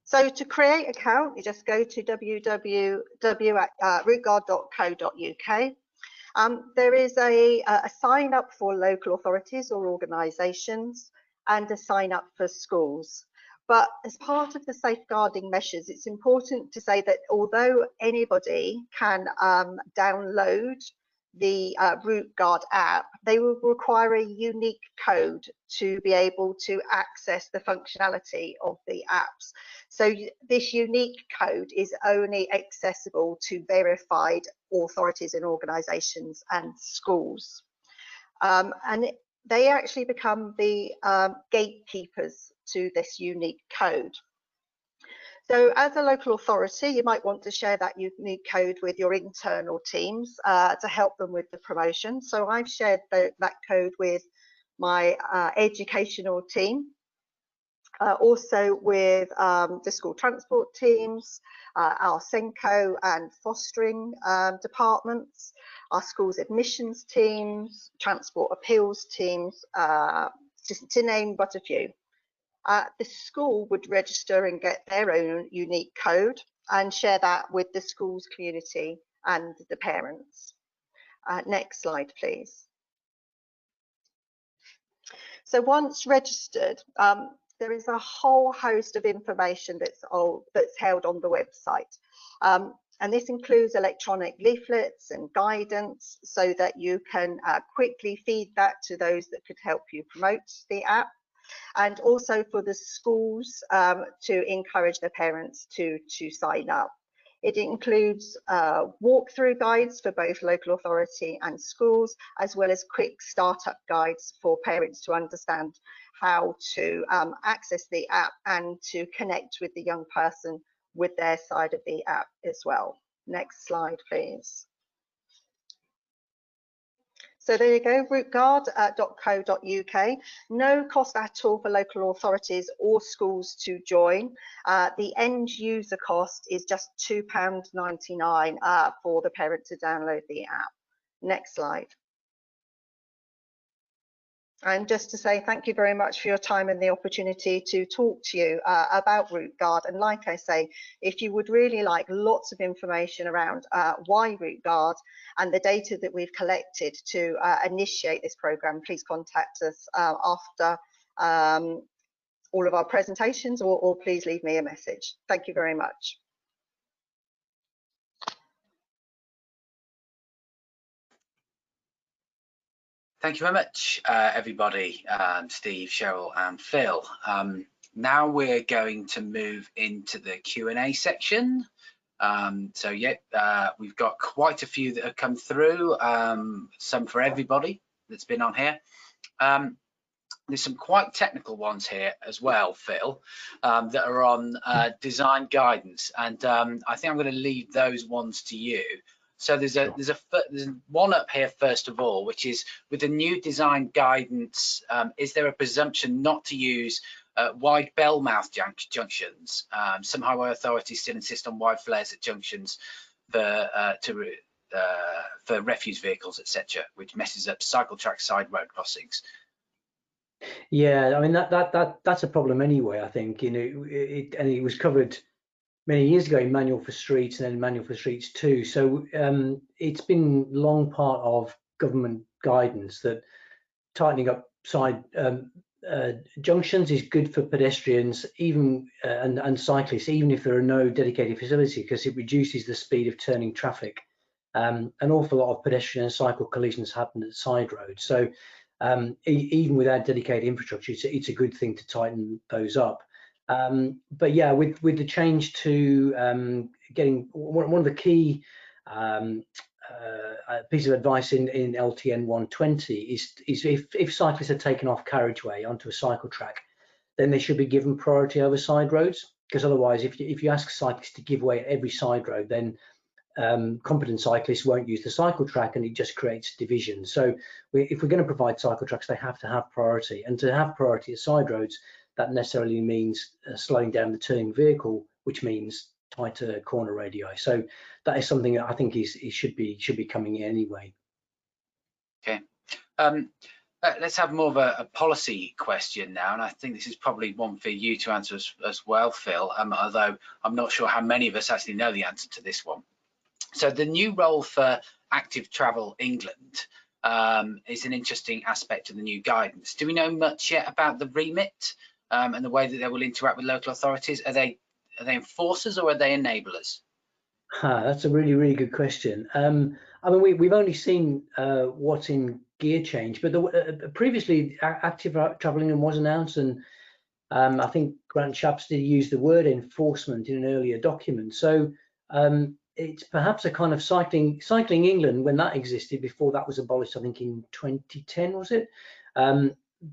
So to create an account, you just go to www.rootguard.co.uk. There is a sign up for local authorities or organisations and a sign up for schools. But as part of the safeguarding measures, it's important to say that although anybody can download the Rootguard app, they will require a unique code to be able to access the functionality of the apps. So this unique code is only accessible to verified authorities and organisations and schools. And they actually become the gatekeepers to this unique code. So as a local authority, you might want to share that unique code with your internal teams to help them with the promotion. So I've shared that code with my educational team, also with the school transport teams, our Senko and fostering departments, our schools admissions teams, transport appeals teams, just to name but a few. The school would register and get their own unique code and share that with the school's community and the parents. Next slide, please. So once registered, there is a whole host of information that's held on the website. And this includes electronic leaflets and guidance so that you can quickly feed that to those that could help you promote the app, and also for the schools to encourage their parents to sign up. It includes walkthrough guides for both local authority and schools, as well as quick startup guides for parents to understand how to access the app and to connect with the young person with their side of the app as well. Next slide, please. So there you go, routeguard.co.uk. No cost at all for local authorities or schools to join. The end user cost is just £2.99 for the parent to download the app. Next slide. And just to say thank you very much for your time and the opportunity to talk to you about RouteGuard. And like I say, if you would really like lots of information around why RouteGuard and the data that we've collected to initiate this program, please contact us after all of our presentations, or please leave me a message. Thank you very much. Thank you very much, everybody, Steve, Cheryl and Phil. Now we're going to move into the Q&A section. So yeah, we've got quite a few that have come through, some for everybody that's been on here. There's some quite technical ones here as well, Phil, that are on design guidance, and I think I'm going to leave those ones to you. So there's one up here first of all, which is with the new design guidance, is there a presumption not to use wide bell mouth junctions? Some highway authorities still insist on wide flares at junctions for refuse vehicles, etc., which messes up cycle track side road crossings. Yeah, I mean that's a problem anyway. I think, you know, it was covered many years ago in Manual for Streets and then Manual for Streets 2. So it's been long part of government guidance that tightening up side junctions is good for pedestrians, even and cyclists, even if there are no dedicated facilities, because it reduces the speed of turning traffic. An awful lot of pedestrian and cycle collisions happen at side roads. So even without dedicated infrastructure, it's a good thing to tighten those up. But yeah, with the change to getting one of the key pieces of advice in LTN 120 is if cyclists are taken off carriageway onto a cycle track, then they should be given priority over side roads, because otherwise, if you ask cyclists to give way at every side road, then competent cyclists won't use the cycle track, and it just creates division. So if we're going to provide cycle tracks, they have to have priority, and to have priority at side roads, that necessarily means slowing down the turning vehicle, which means tighter corner radii. So that is something that I think should be coming in anyway. Okay. Let's have more of a policy question now, and I think this is probably one for you to answer as well, Phil, although I'm not sure how many of us actually know the answer to this one. So the new role for Active Travel England is an interesting aspect of the new guidance. Do we know much yet about the remit and the way that they will interact with local authorities? Are they enforcers or are they enablers? That's a really good question. I mean, we've only seen what's in gear change, but previously Active Travel England was announced, and I think Grant Shapps did use the word enforcement in an earlier document. So it's perhaps a kind of Cycling England, when that existed before that was abolished, I think in 2010, was it?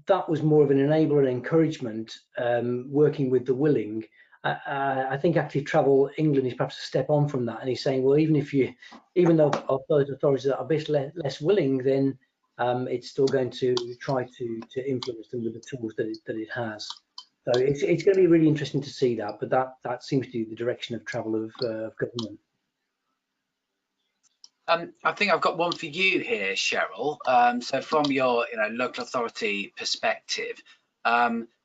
That was more of an enabler and encouragement, working with the willing. I think Active Travel England is perhaps a step on from that, and he's saying, well, even though those authorities are a bit less willing, then it's still going to try to influence them with the tools that it has. So it's going to be really interesting to see that, but that seems to be the direction of travel of government. I think I've got one for you here, Cheryl. So from your local authority perspective,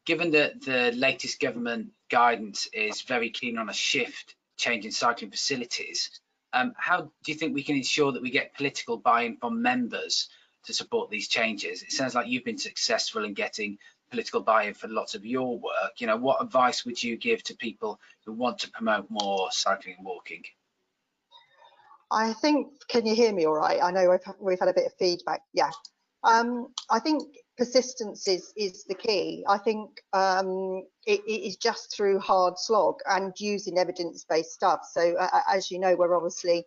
given that the latest government guidance is very keen on a shift change in cycling facilities, how do you think we can ensure that we get political buy-in from members to support these changes. It sounds like you've been successful in getting political buy-in for lots of your work. You know, what advice would you give to people who want to promote more cycling and walking? I think, can you hear me all right? I know we've had a bit of feedback. Yeah. I think persistence is the key. I think it is just through hard slog and using evidence-based stuff. So as you know, we're obviously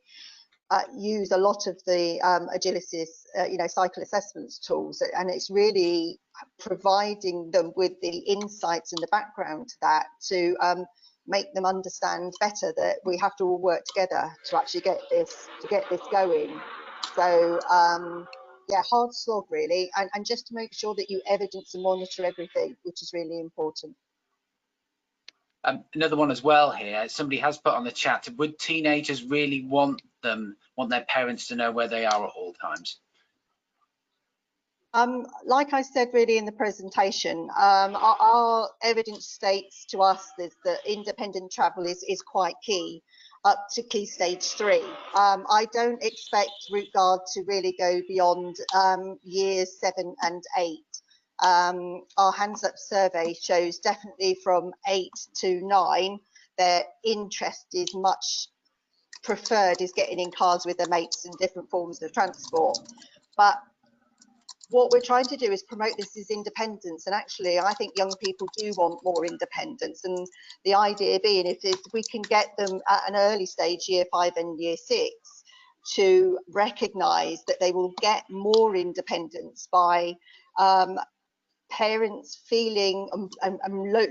use a lot of the Agilicis, cycle assessments tools, and it's really providing them with the insights and the background to that to make them understand better that we have to all work together to actually get this going. So yeah, hard slog really, and just to make sure that you evidence and monitor everything, which is really important. Another one as well here, somebody has put on the chat, would teenagers really want their parents to know where they are at all times? Like I said really in the presentation, our evidence states to us that independent travel is quite key up to key stage 3. I don't expect route guard to really go beyond years 7 and 8. Our hands up survey shows definitely from 8 to 9 their interest is much preferred is getting in cars with their mates and different forms of transport. But what we're trying to do is promote this as independence, and actually I think young people do want more independence, and the idea being if we can get them at an early stage, year 5 and year 6, to recognise that they will get more independence by parents feeling and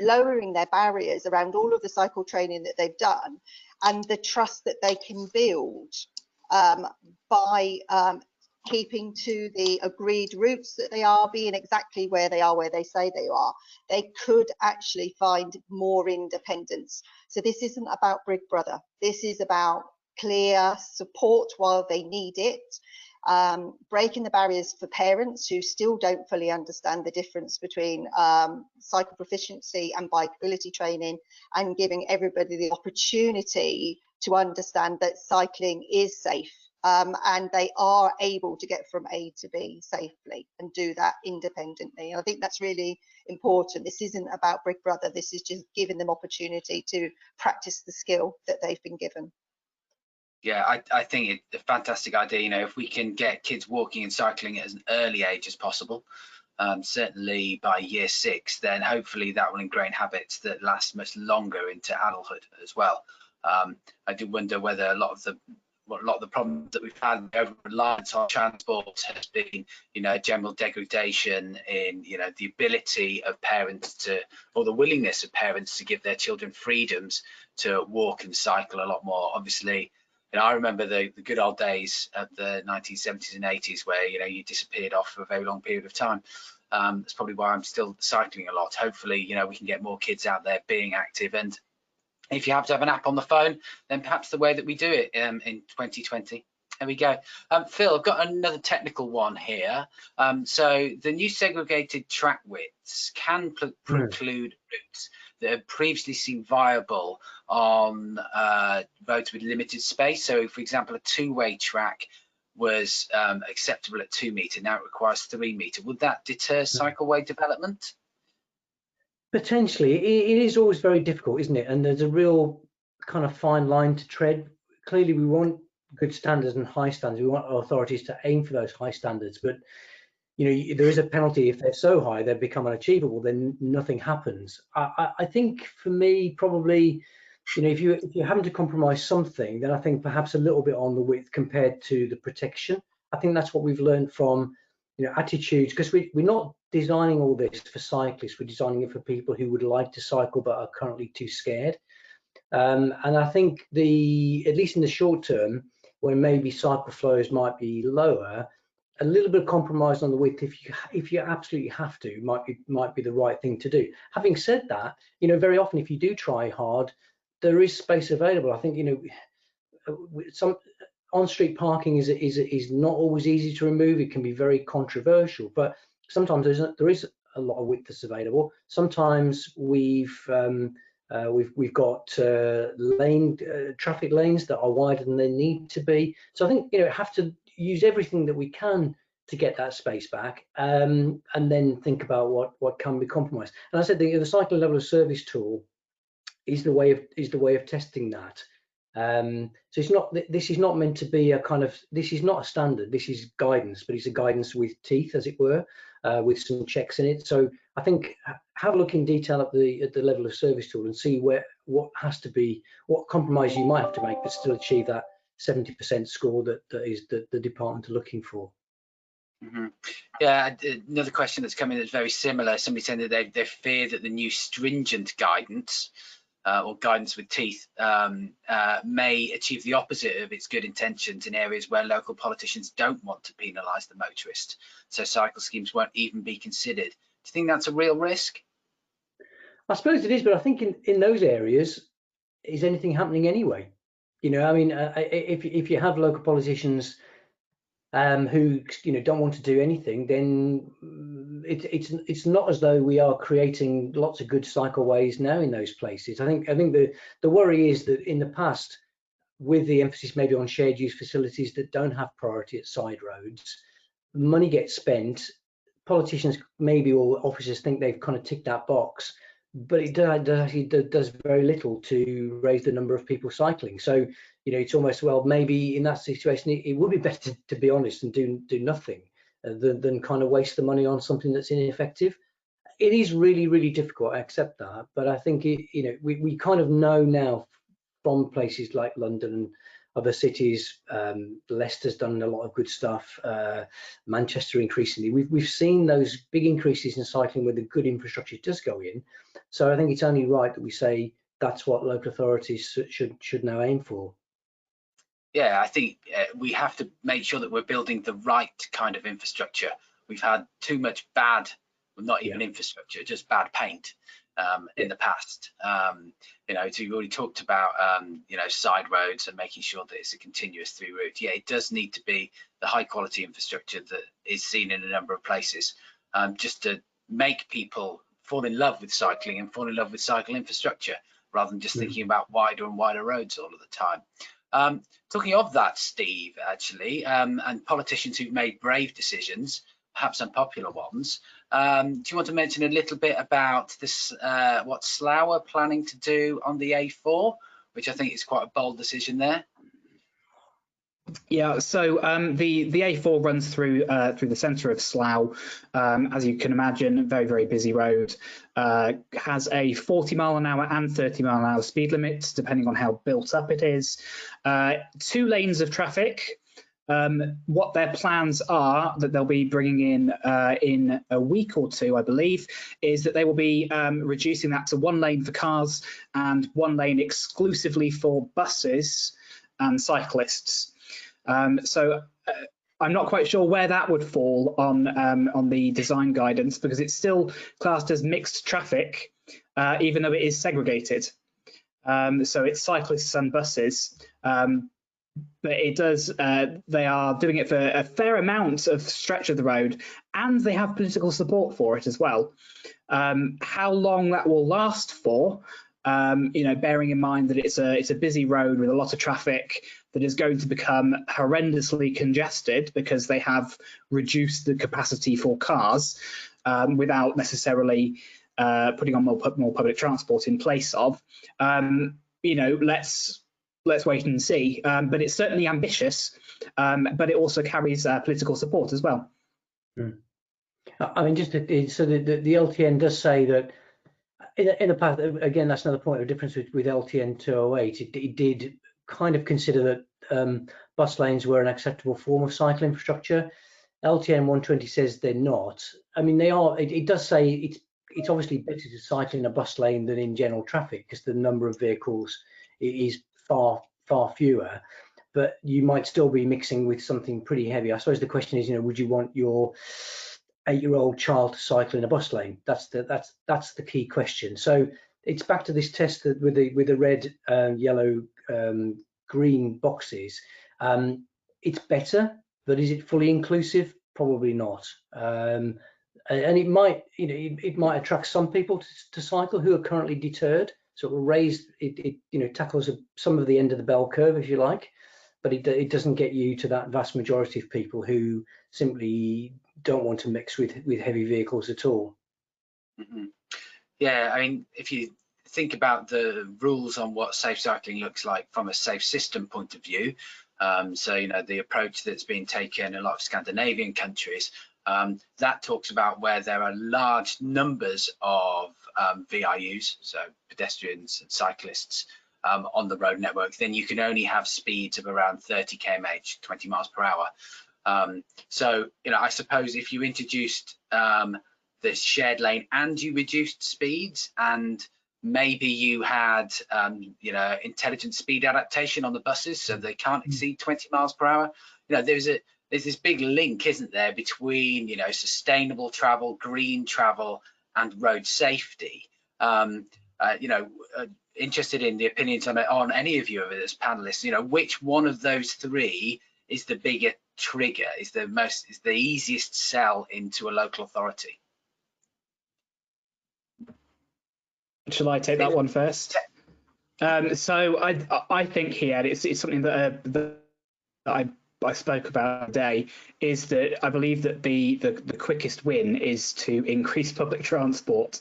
lowering their barriers around all of the cycle training that they've done, and the trust that they can build by keeping to the agreed routes that they are, being exactly where they are, where they say they are, they could actually find more independence. So this isn't about Big Brother. This is about clear support while they need it, breaking the barriers for parents who still don't fully understand the difference between cycle proficiency and bikeability training, and giving everybody the opportunity to understand that cycling is safe. And they are able to get from A to B safely and do that independently. And I think that's really important. This isn't about Big Brother. This is just giving them opportunity to practice the skill that they've been given. Yeah, I think it's a fantastic idea. You know, if we can get kids walking and cycling at an early age as possible, certainly by year 6, then hopefully that will ingrain habits that last much longer into adulthood as well. I do wonder whether a lot of the problems that we've had over reliance on transport has been, general degradation in, the ability of parents to, or the willingness of parents to give their children freedoms to walk and cycle a lot more. Obviously, I remember the good old days of the 1970s and 80s where, you disappeared off for a very long period of time. That's probably why I'm still cycling a lot. Hopefully, we can get more kids out there being active. And if you have to have an app on the phone, then perhaps the way that we do it in 2020. There we go. Phil, I've got another technical one here. So the new segregated track widths can preclude routes that have previously seemed viable on roads with limited space. So, for example, a 2-way track was acceptable at 2 metre. Now it requires 3 metre. Would that deter cycleway development? Potentially. It is always very difficult, isn't it? And there's a real kind of fine line to tread. Clearly, we want good standards and high standards. We want authorities to aim for those high standards, but there is a penalty if they're so high they become unachievable. Then nothing happens. I think for me, probably, if you're having to compromise something, then I think perhaps a little bit on the width compared to the protection. I think that's what we've learned from attitudes, because we're not designing all this for cyclists. We're designing it for people who would like to cycle but are currently too scared. And I think at least in the short term, when maybe cycle flows might be lower, a little bit of compromise on the width, if you absolutely have to, might be the right thing to do. Having said that, very often if you do try hard, there is space available. I think some on-street parking is not always easy to remove. It can be very controversial, but sometimes there is a lot of width that's available. Sometimes we've got traffic lanes that are wider than they need to be. So I think have to use everything that we can to get that space back, and then think about what can be compromised. And I said the cycling level of service tool is the way of testing that. So it's not, this is not meant to be a kind of, this is not a standard, this is guidance, but it's a guidance with teeth, as it were, with some checks in it. So I think have a look in detail at the level of service tool and see what has to be, what compromise you might have to make, but still achieve that 70% score that is the department are looking for. Mm-hmm. Yeah, another question that's come in that's very similar. Somebody saying that they fear that the new stringent guidance or guidance with teeth may achieve the opposite of its good intentions in areas where local politicians don't want to penalise the motorist. So cycle schemes won't even be considered. Do you think that's a real risk? I suppose it is, but I think in those areas, is anything happening anyway? You know, I mean, if you have local politicians who don't want to do anything, then it's not as though we are creating lots of good cycleways now in those places. I think the worry is that in the past, with the emphasis maybe on shared use facilities that don't have priority at side roads, money gets spent. Politicians maybe, or officers, think they've kind of ticked that box, but it does very little to raise the number of people cycling. So it's almost, well, maybe in that situation it would be better to be honest and do nothing than kind of waste the money on something that's ineffective. It is really, really difficult, I accept that, but I think we kind of know now from places like London and other cities. Leicester's done a lot of good stuff. Manchester increasingly. We've seen those big increases in cycling where the good infrastructure does go in. So I think it's only right that we say that's what local authorities should now aim for. Yeah, I think we have to make sure that we're building the right kind of infrastructure. We've had too much bad, well, not even infrastructure, just bad paint in the past. So you already talked about side roads and making sure that it's a continuous through route. Yeah, it does need to be the high quality infrastructure that is seen in a number of places, just to make people fall in love with cycling and fall in love with cycle infrastructure, rather than just thinking about wider and wider roads all of the time. Talking of that, Steve, actually, and politicians who've made brave decisions, perhaps unpopular ones, do you want to mention a little bit about this, what Slough are planning to do on the A4, which I think is quite a bold decision there? Yeah, so the A4 runs through the centre of Slough. As you can imagine, a very, very busy road. Has a 40-mile-an-hour and 30-mile-an-hour speed limit, depending on how built up it is. 2 lanes of traffic. What their plans are that they'll be bringing in a week or two, I believe, is that they will be reducing that to 1 lane for cars and 1 lane exclusively for buses and cyclists. So I'm not quite sure where that would fall on the design guidance, because it's still classed as mixed traffic, even though it is segregated. So it's cyclists and buses. But it does, they are doing it for a fair amount of stretch of the road, and they have political support for it as well. How long that will last for, bearing in mind that it's a busy road with a lot of traffic that is going to become horrendously congested because they have reduced the capacity for cars without necessarily putting on more public transport in place of. Let's wait and see. But it's certainly ambitious, but it also carries political support as well. I mean, so the LTN does say that in the past, again, that's another point of difference with LTN 208. It did kind of consider that bus lanes were an acceptable form of cycle infrastructure. LTN 120 says they're not. I mean, they are. It does say it's obviously better to cycle in a bus lane than in general traffic, because the number of vehicles is far fewer, but you might still be mixing with something pretty heavy. I suppose the question is, would you want your 8-year-old child to cycle in a bus lane? That's the key question. So it's back to this test that with the red, yellow, green boxes. It's better, but is it fully inclusive? Probably not. And it might, it might attract some people to cycle who are currently deterred. So it will raise, it tackles some of the end of the bell curve, if you like. but it doesn't get you to that vast majority of people who simply don't want to mix with heavy vehicles at all. Mm-hmm. Yeah, I mean, if you think about the rules on what safe cycling looks like from a safe system point of view, so you know, the approach that's been taken in a lot of Scandinavian countries, that talks about where there are large numbers of VIUs, so pedestrians and cyclists, on the road network, then you can only have speeds of around 30 km/h, 20 miles per hour. So, you know, I suppose if you introduced the shared lane and you reduced speeds, and maybe you had, you know, intelligent speed adaptation on the buses so they can't exceed 20 miles per hour. You know, there's this big link, isn't there, between, you know, sustainable travel, green travel, and road safety. You know, interested in the opinions on any of you as panelists. You know, which one of those three is the bigger trigger, is the easiest sell into a local authority? Shall I take that one first? So I think here, and it's something that I spoke about today, is that I believe that the quickest win is to increase public transport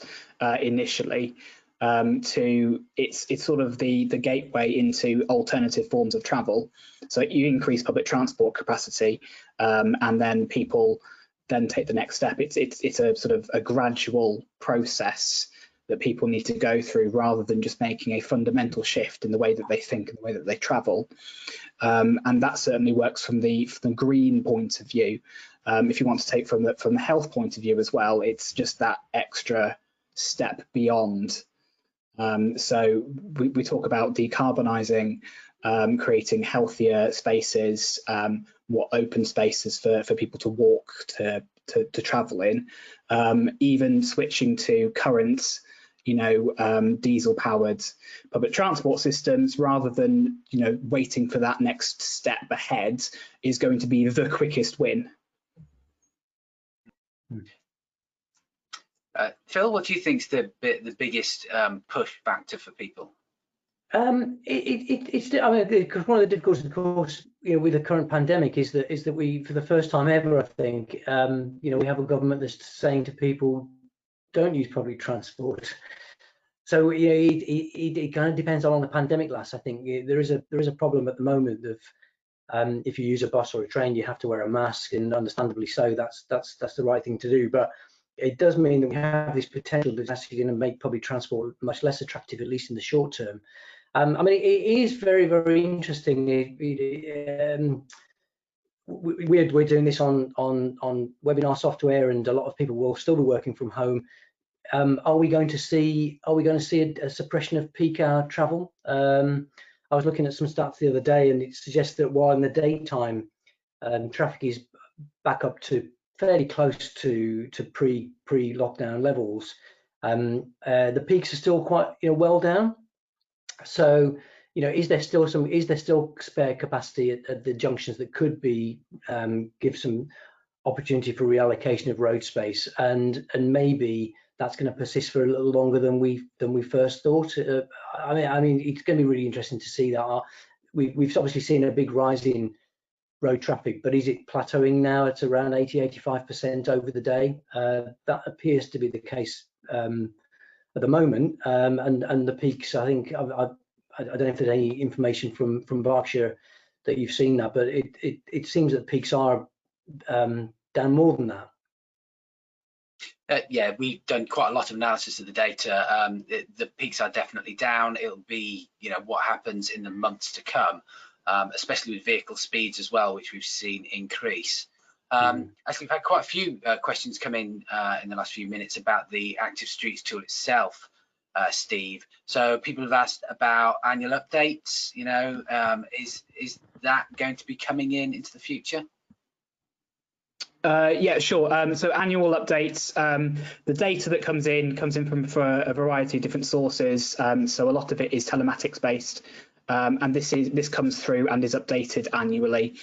initially. It's sort of the gateway into alternative forms of travel. So you increase public transport capacity, and then people then take the next step. It's a sort of a gradual process that people need to go through, rather than just making a fundamental shift in the way that they think and the way that they travel. And that certainly works from the green point of view. If you want to take from the health point of view as well, it's just that extra step beyond. So we talk about decarbonising, creating healthier spaces, more open spaces for people to walk, to travel in, even switching to current, you know, diesel powered public transport systems, rather than, you know, waiting for that next step ahead, is going to be the quickest win. Phil, what do you think is the biggest push factor for people? It's I mean, because one of the difficulties, of course, you know, with the current pandemic is that we, for the first time ever, I think, you know, we have a government that's saying to people, don't use public transport. So, you know, it kind of depends on how long the pandemic lasts. I think there is a problem at the moment of if you use a bus or a train, you have to wear a mask, and understandably so. That's the right thing to do. But it does mean that we have this potential that's actually going to make public transport much less attractive, at least in the short term. I mean, it is very, very interesting. We're doing this on webinar software, and a lot of people will still be working from home. Are we going to see a suppression of peak hour travel? I was looking at some stats the other day, and it suggests that while in the daytime traffic is back up to fairly close to pre-lockdown levels, the peaks are still quite, you know, well down. So, you know, is there still spare capacity at the junctions that could be give some opportunity for reallocation of road space, and maybe that's going to persist for a little longer than we first thought. I mean, it's going to be really interesting to see that. We've obviously seen a big rise in road traffic, but is it plateauing now at around 80–85% over the day? That appears to be the case at the moment, and the peaks, I think, I don't know if there's any information from Berkshire that you've seen that, but it seems that peaks are down more than that. Yeah, we've done quite a lot of analysis of the data. The peaks are definitely down. It'll be, you know, what happens in the months to come, especially with vehicle speeds as well, which we've seen increase. Actually, we've had quite a few questions come in the last few minutes about the Active Streets tool itself, Steve. So people have asked about annual updates. You know, is that going to be coming into the future? Yeah, sure. So annual updates, the data that comes in from a variety of different sources. So a lot of it is telematics based, and this comes through and is updated annually.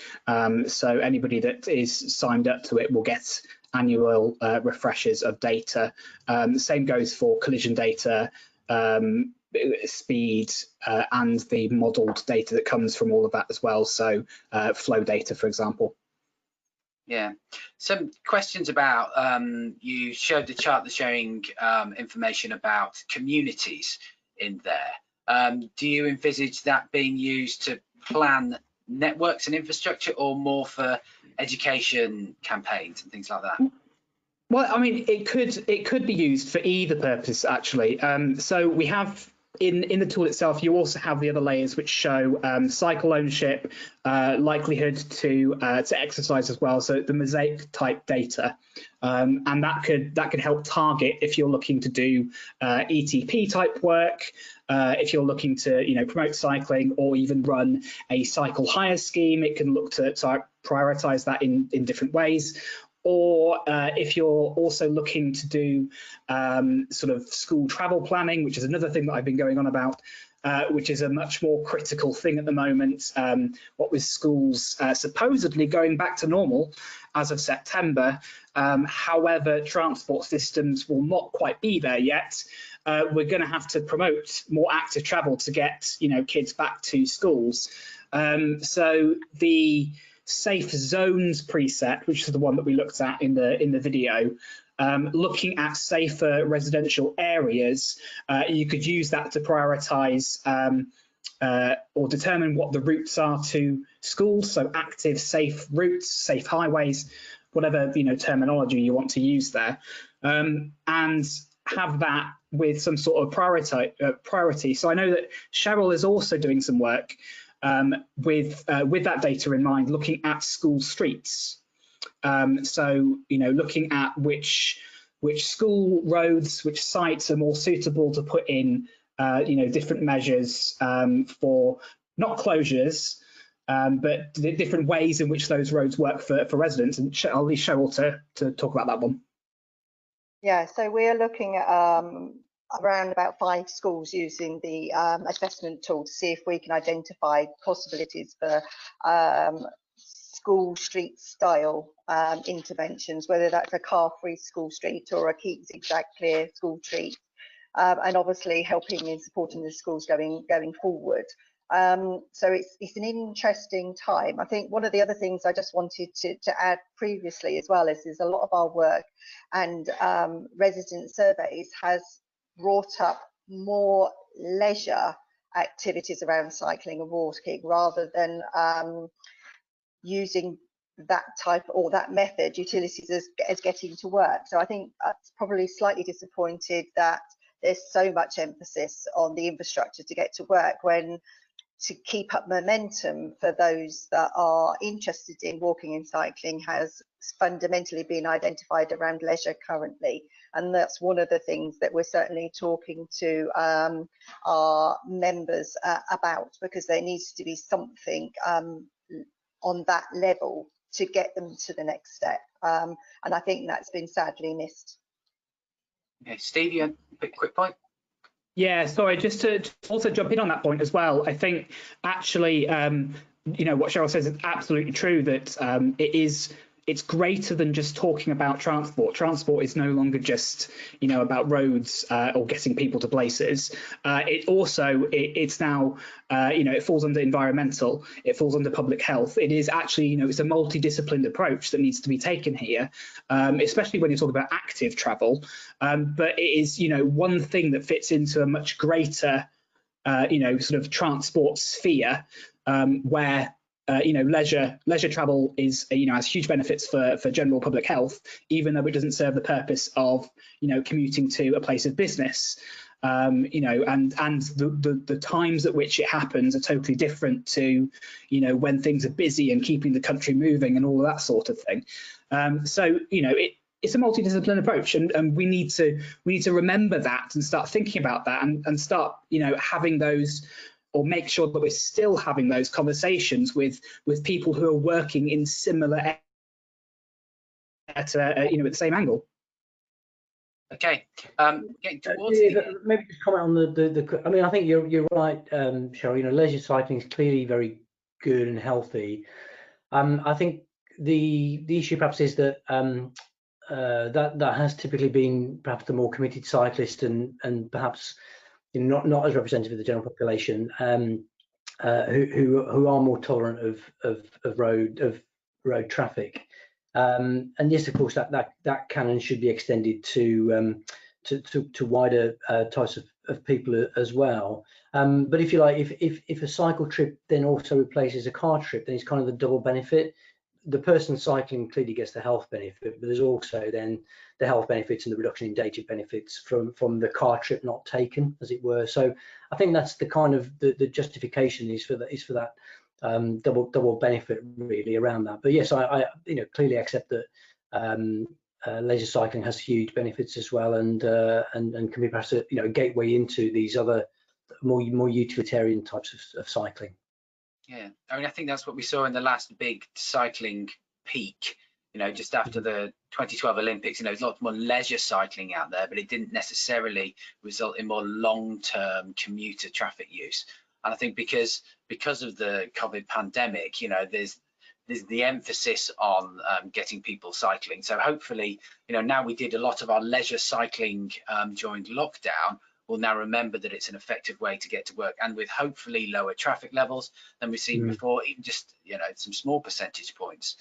So anybody that is signed up to it will get annual refreshers of data. The same goes for collision data, speed and the modelled data that comes from all of that as well. So flow data, for example. Yeah, some questions about, you showed the chart that's showing information about communities in there. Do you envisage that being used to plan networks and infrastructure, or more for education campaigns and things like that? Well, I mean, it could be used for either purpose, actually. So we have in the tool itself, you also have the other layers which show cycle ownership, likelihood to exercise as well. So the mosaic type data, and that could help target if you're looking to do ETP type work, if you're looking to promote cycling, or even run a cycle hire scheme. It can look to prioritize that in different ways. Or if you're also looking to do sort of school travel planning, which is another thing that I've been going on about, which is a much more critical thing at the moment. What with schools supposedly going back to normal as of September, however, transport systems will not quite be there yet. We're going to have to promote more active travel to get kids back to schools. So the safe zones preset, which is the one that we looked at in the video, looking at safer residential areas, you could use that to prioritize or determine what the routes are to schools. So active, safe routes, safe highways, whatever terminology you want to use there, and have that with some sort of priority. So I know that Cheryl is also doing some work with that data in mind, looking at school streets. So looking at which school roads, which sites are more suitable to put in different measures for not closures, but the different ways in which those roads work for residents. And I'll leave Cheryl to talk about that one. Yeah, so we're looking at around about 5 schools using the assessment tool to see if we can identify possibilities for school street style interventions, whether that's a car-free school street or a keep zigzag clear school street, and obviously helping and supporting the schools going forward. So it's an interesting time. I think one of the other things I just wanted to add previously as well is there's a lot of our work and resident surveys has brought up more leisure activities around cycling and walking, rather than using that type or that method, utilities as getting to work. So I think that's probably slightly disappointed that there's so much emphasis on the infrastructure to get to work, when to keep up momentum for those that are interested in walking and cycling has fundamentally been identified around leisure currently. And that's one of the things that we're certainly talking to our members about, because there needs to be something on that level to get them to the next step. And I think that's been sadly missed. Okay, Steve, you had a quick point? Yeah, sorry, just to also jump in on that point as well. I think actually, what Cheryl says is absolutely true, that it's greater than just talking about transport. Transport is no longer just, about roads or getting people to places. It's now, it falls under environmental, it falls under public health. It is actually, it's a multidisciplined approach that needs to be taken here, especially when you talk about active travel. But it is, one thing that fits into a much greater, sort of transport sphere, where leisure travel is, has huge benefits for general public health, even though it doesn't serve the purpose of, commuting to a place of business. And the times at which it happens are totally different to, when things are busy and keeping the country moving and all of that sort of thing. So, it's a multidisciplinary approach, and we need to remember that and start thinking about that and start, having those, or make sure that we're still having those conversations with people who are working in similar at the same angle. Okay. Getting towards maybe just comment on the I mean, I think you're right, Cheryl. Leisure cycling is clearly very good and healthy. I think the issue perhaps is that that has typically been perhaps the more committed cyclist and perhaps not as representative of the general population, who are more tolerant of road traffic. And yes, of course, that can and should be extended to wider types of people as well. But if you like, if a cycle trip then also replaces a car trip, then it's kind of the double benefit. The person cycling clearly gets the health benefit, but there's also then the health benefits and the reduction in data benefits from the car trip not taken, as it were. So I think that's the kind of the justification is for that double benefit really around that. But yes, I clearly accept that leisure cycling has huge benefits as well, and can be perhaps a gateway into these other more utilitarian types of cycling. Yeah, I mean, I think that's what we saw in the last big cycling peak, just after the 2012 Olympics. There's lots more leisure cycling out there, but it didn't necessarily result in more long-term commuter traffic use. And I think because of the COVID pandemic, there's the emphasis on getting people cycling. So hopefully, now we did a lot of our leisure cycling during lockdown, we'll now remember that it's an effective way to get to work, and with hopefully lower traffic levels than we've seen before, even just some small percentage points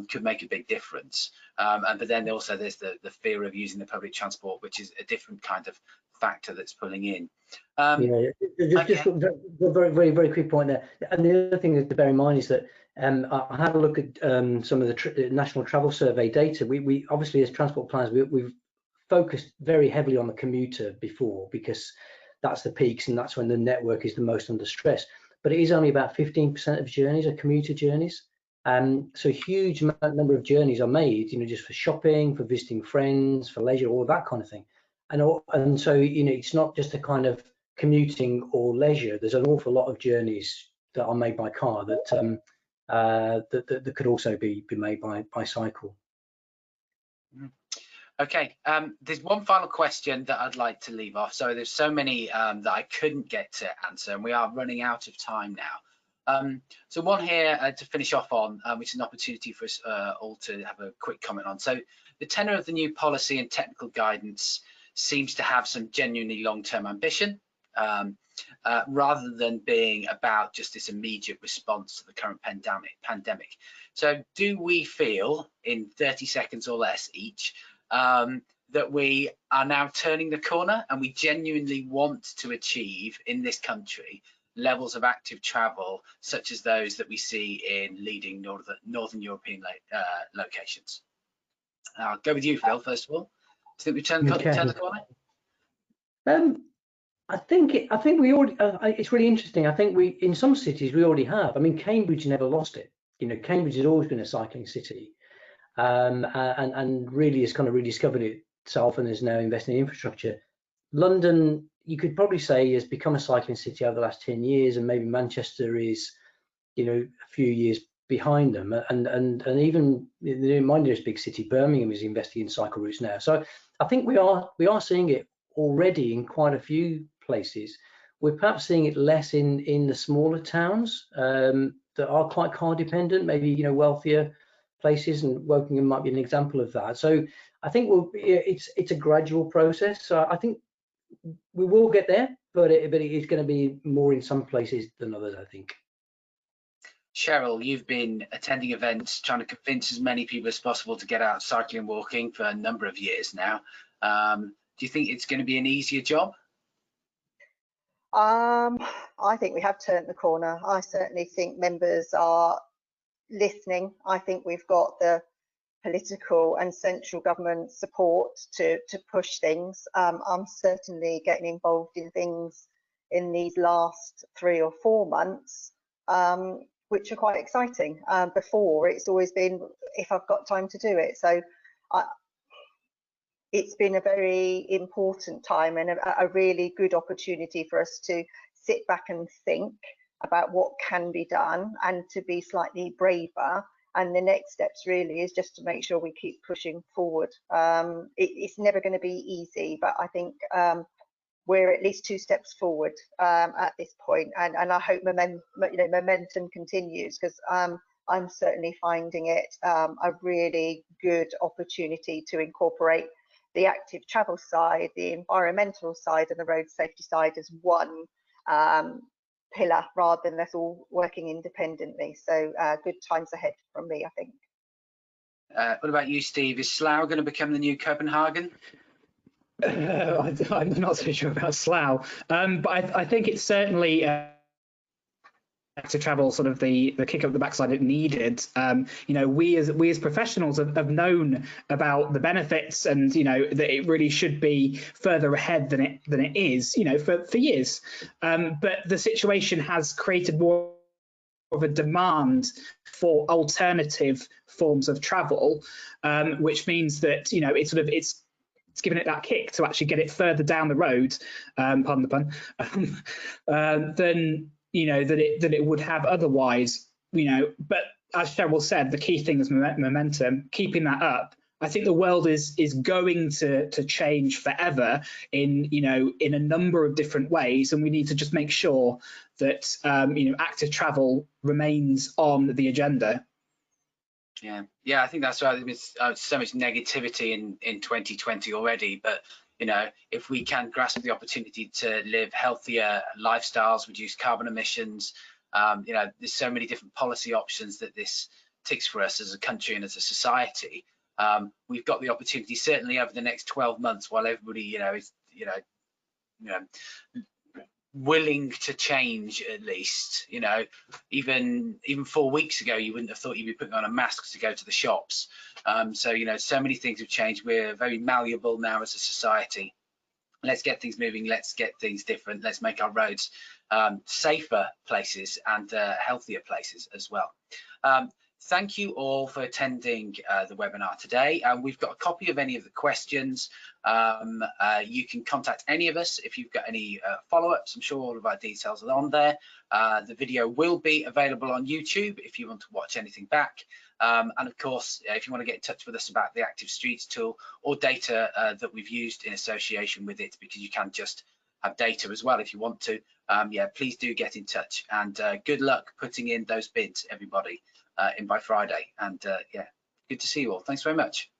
could make a big difference. But then also there's the fear of using the public transport, which is a different kind of factor that's pulling in. Just a very quick point there. And the other thing to bear in mind is that I had a look at some of the National Travel Survey data. We obviously, as transport planners, we've focused very heavily on the commuter before, because that's the peaks and that's when the network is the most under stress. But it is only about 15% of journeys are commuter journeys. So a huge number of journeys are made, just for shopping, for visiting friends, for leisure, all that kind of thing. And so, it's not just a kind of commuting or leisure. There's an awful lot of journeys that are made by car that that could also be made by cycle. Okay, there's one final question that I'd like to leave off. So there's so many that I couldn't get to answer, and we are running out of time now. So one here to finish off on, which is an opportunity for us all to have a quick comment on. So the tenor of the new policy and technical guidance seems to have some genuinely long-term ambition, rather than being about just this immediate response to the current pandemic. So do we feel, in 30 seconds or less each, that we are now turning the corner and we genuinely want to achieve in this country levels of active travel such as those that we see in leading northern European locations? I'll go with you, Phil, first of all. Do you think we've turned the corner? I think we already. It's really interesting. I think in some cities we already have. I mean, Cambridge never lost it. Cambridge has always been a cycling city, and really has kind of rediscovered itself and is now investing in infrastructure. London, you could probably say, has become a cycling city over the last 10 years, and maybe Manchester is, a few years behind them. And even in my nearest big city, Birmingham, is investing in cycle routes now. So I think we are seeing it already in quite a few places. We're perhaps seeing it less in the smaller towns that are quite car dependent, maybe wealthier places, and Wokingham might be an example of that. So I think it's a gradual process. So I think we will get there, but it is going to be more in some places than others, I think. Cheryl, you've been attending events trying to convince as many people as possible to get out cycling and walking for a number of years now. Do you think it's going to be an easier job? I think we have turned the corner. I certainly think members are listening. I think we've got the political and central government support to push things. I'm certainly getting involved in things in these last 3 or 4 months, which are quite exciting. Before, it's always been if I've got time to do it. So it's been a very important time and a really good opportunity for us to sit back and think about what can be done and to be slightly braver. And the next steps really is just to make sure we keep pushing forward. It's never going to be easy, but I think we're at least 2 steps forward at this point, and I hope momentum continues, because I'm certainly finding it a really good opportunity to incorporate the active travel side, the environmental side, and the road safety side as one pillar, rather than us all working independently. So good times ahead from me, I think. What about you, Steve? Is Slough going to become the new Copenhagen? I'm not so sure about Slough, but I think it's certainly to travel sort of the kick up the backside it needed. You know, we as professionals have known about the benefits, and you know that it really should be further ahead than it is, you know, for years. But the situation has created more of a demand for alternative forms of travel, which means that, you know, it's given it that kick to actually get it further down the road, pardon the pun, than, you know, that it would have otherwise, you know. But as Cheryl said, the key thing is momentum, keeping that up. I think the world is going to change forever in, you know, in a number of different ways, and we need to just make sure that you know, active travel remains on the agenda. Yeah, I think that's right. There's so much negativity in 2020 already, but you know, if we can grasp the opportunity to live healthier lifestyles, reduce carbon emissions, you know, there's so many different policy options that this ticks for us as a country and as a society. We've got the opportunity, certainly over the next 12 months, while everybody, you know, is, you know, willing to change, at least, you know, even 4 weeks ago, you wouldn't have thought you'd be putting on a mask to go to the shops. So, you know, so many things have changed. We're very malleable now as a society. Let's get things moving. Let's get things different. Let's make our roads safer places and healthier places as well. Thank you all for attending the webinar today. We've got a copy of any of the questions. You can contact any of us if you've got any follow-ups. I'm sure all of our details are on there. The video will be available on YouTube if you want to watch anything back. And of course, if you want to get in touch with us about the Active Streets tool or data that we've used in association with it, because you can just have data as well if you want to, yeah, please do get in touch. And good luck putting in those bids, everybody, in by Friday. And yeah, good to see you all. Thanks very much.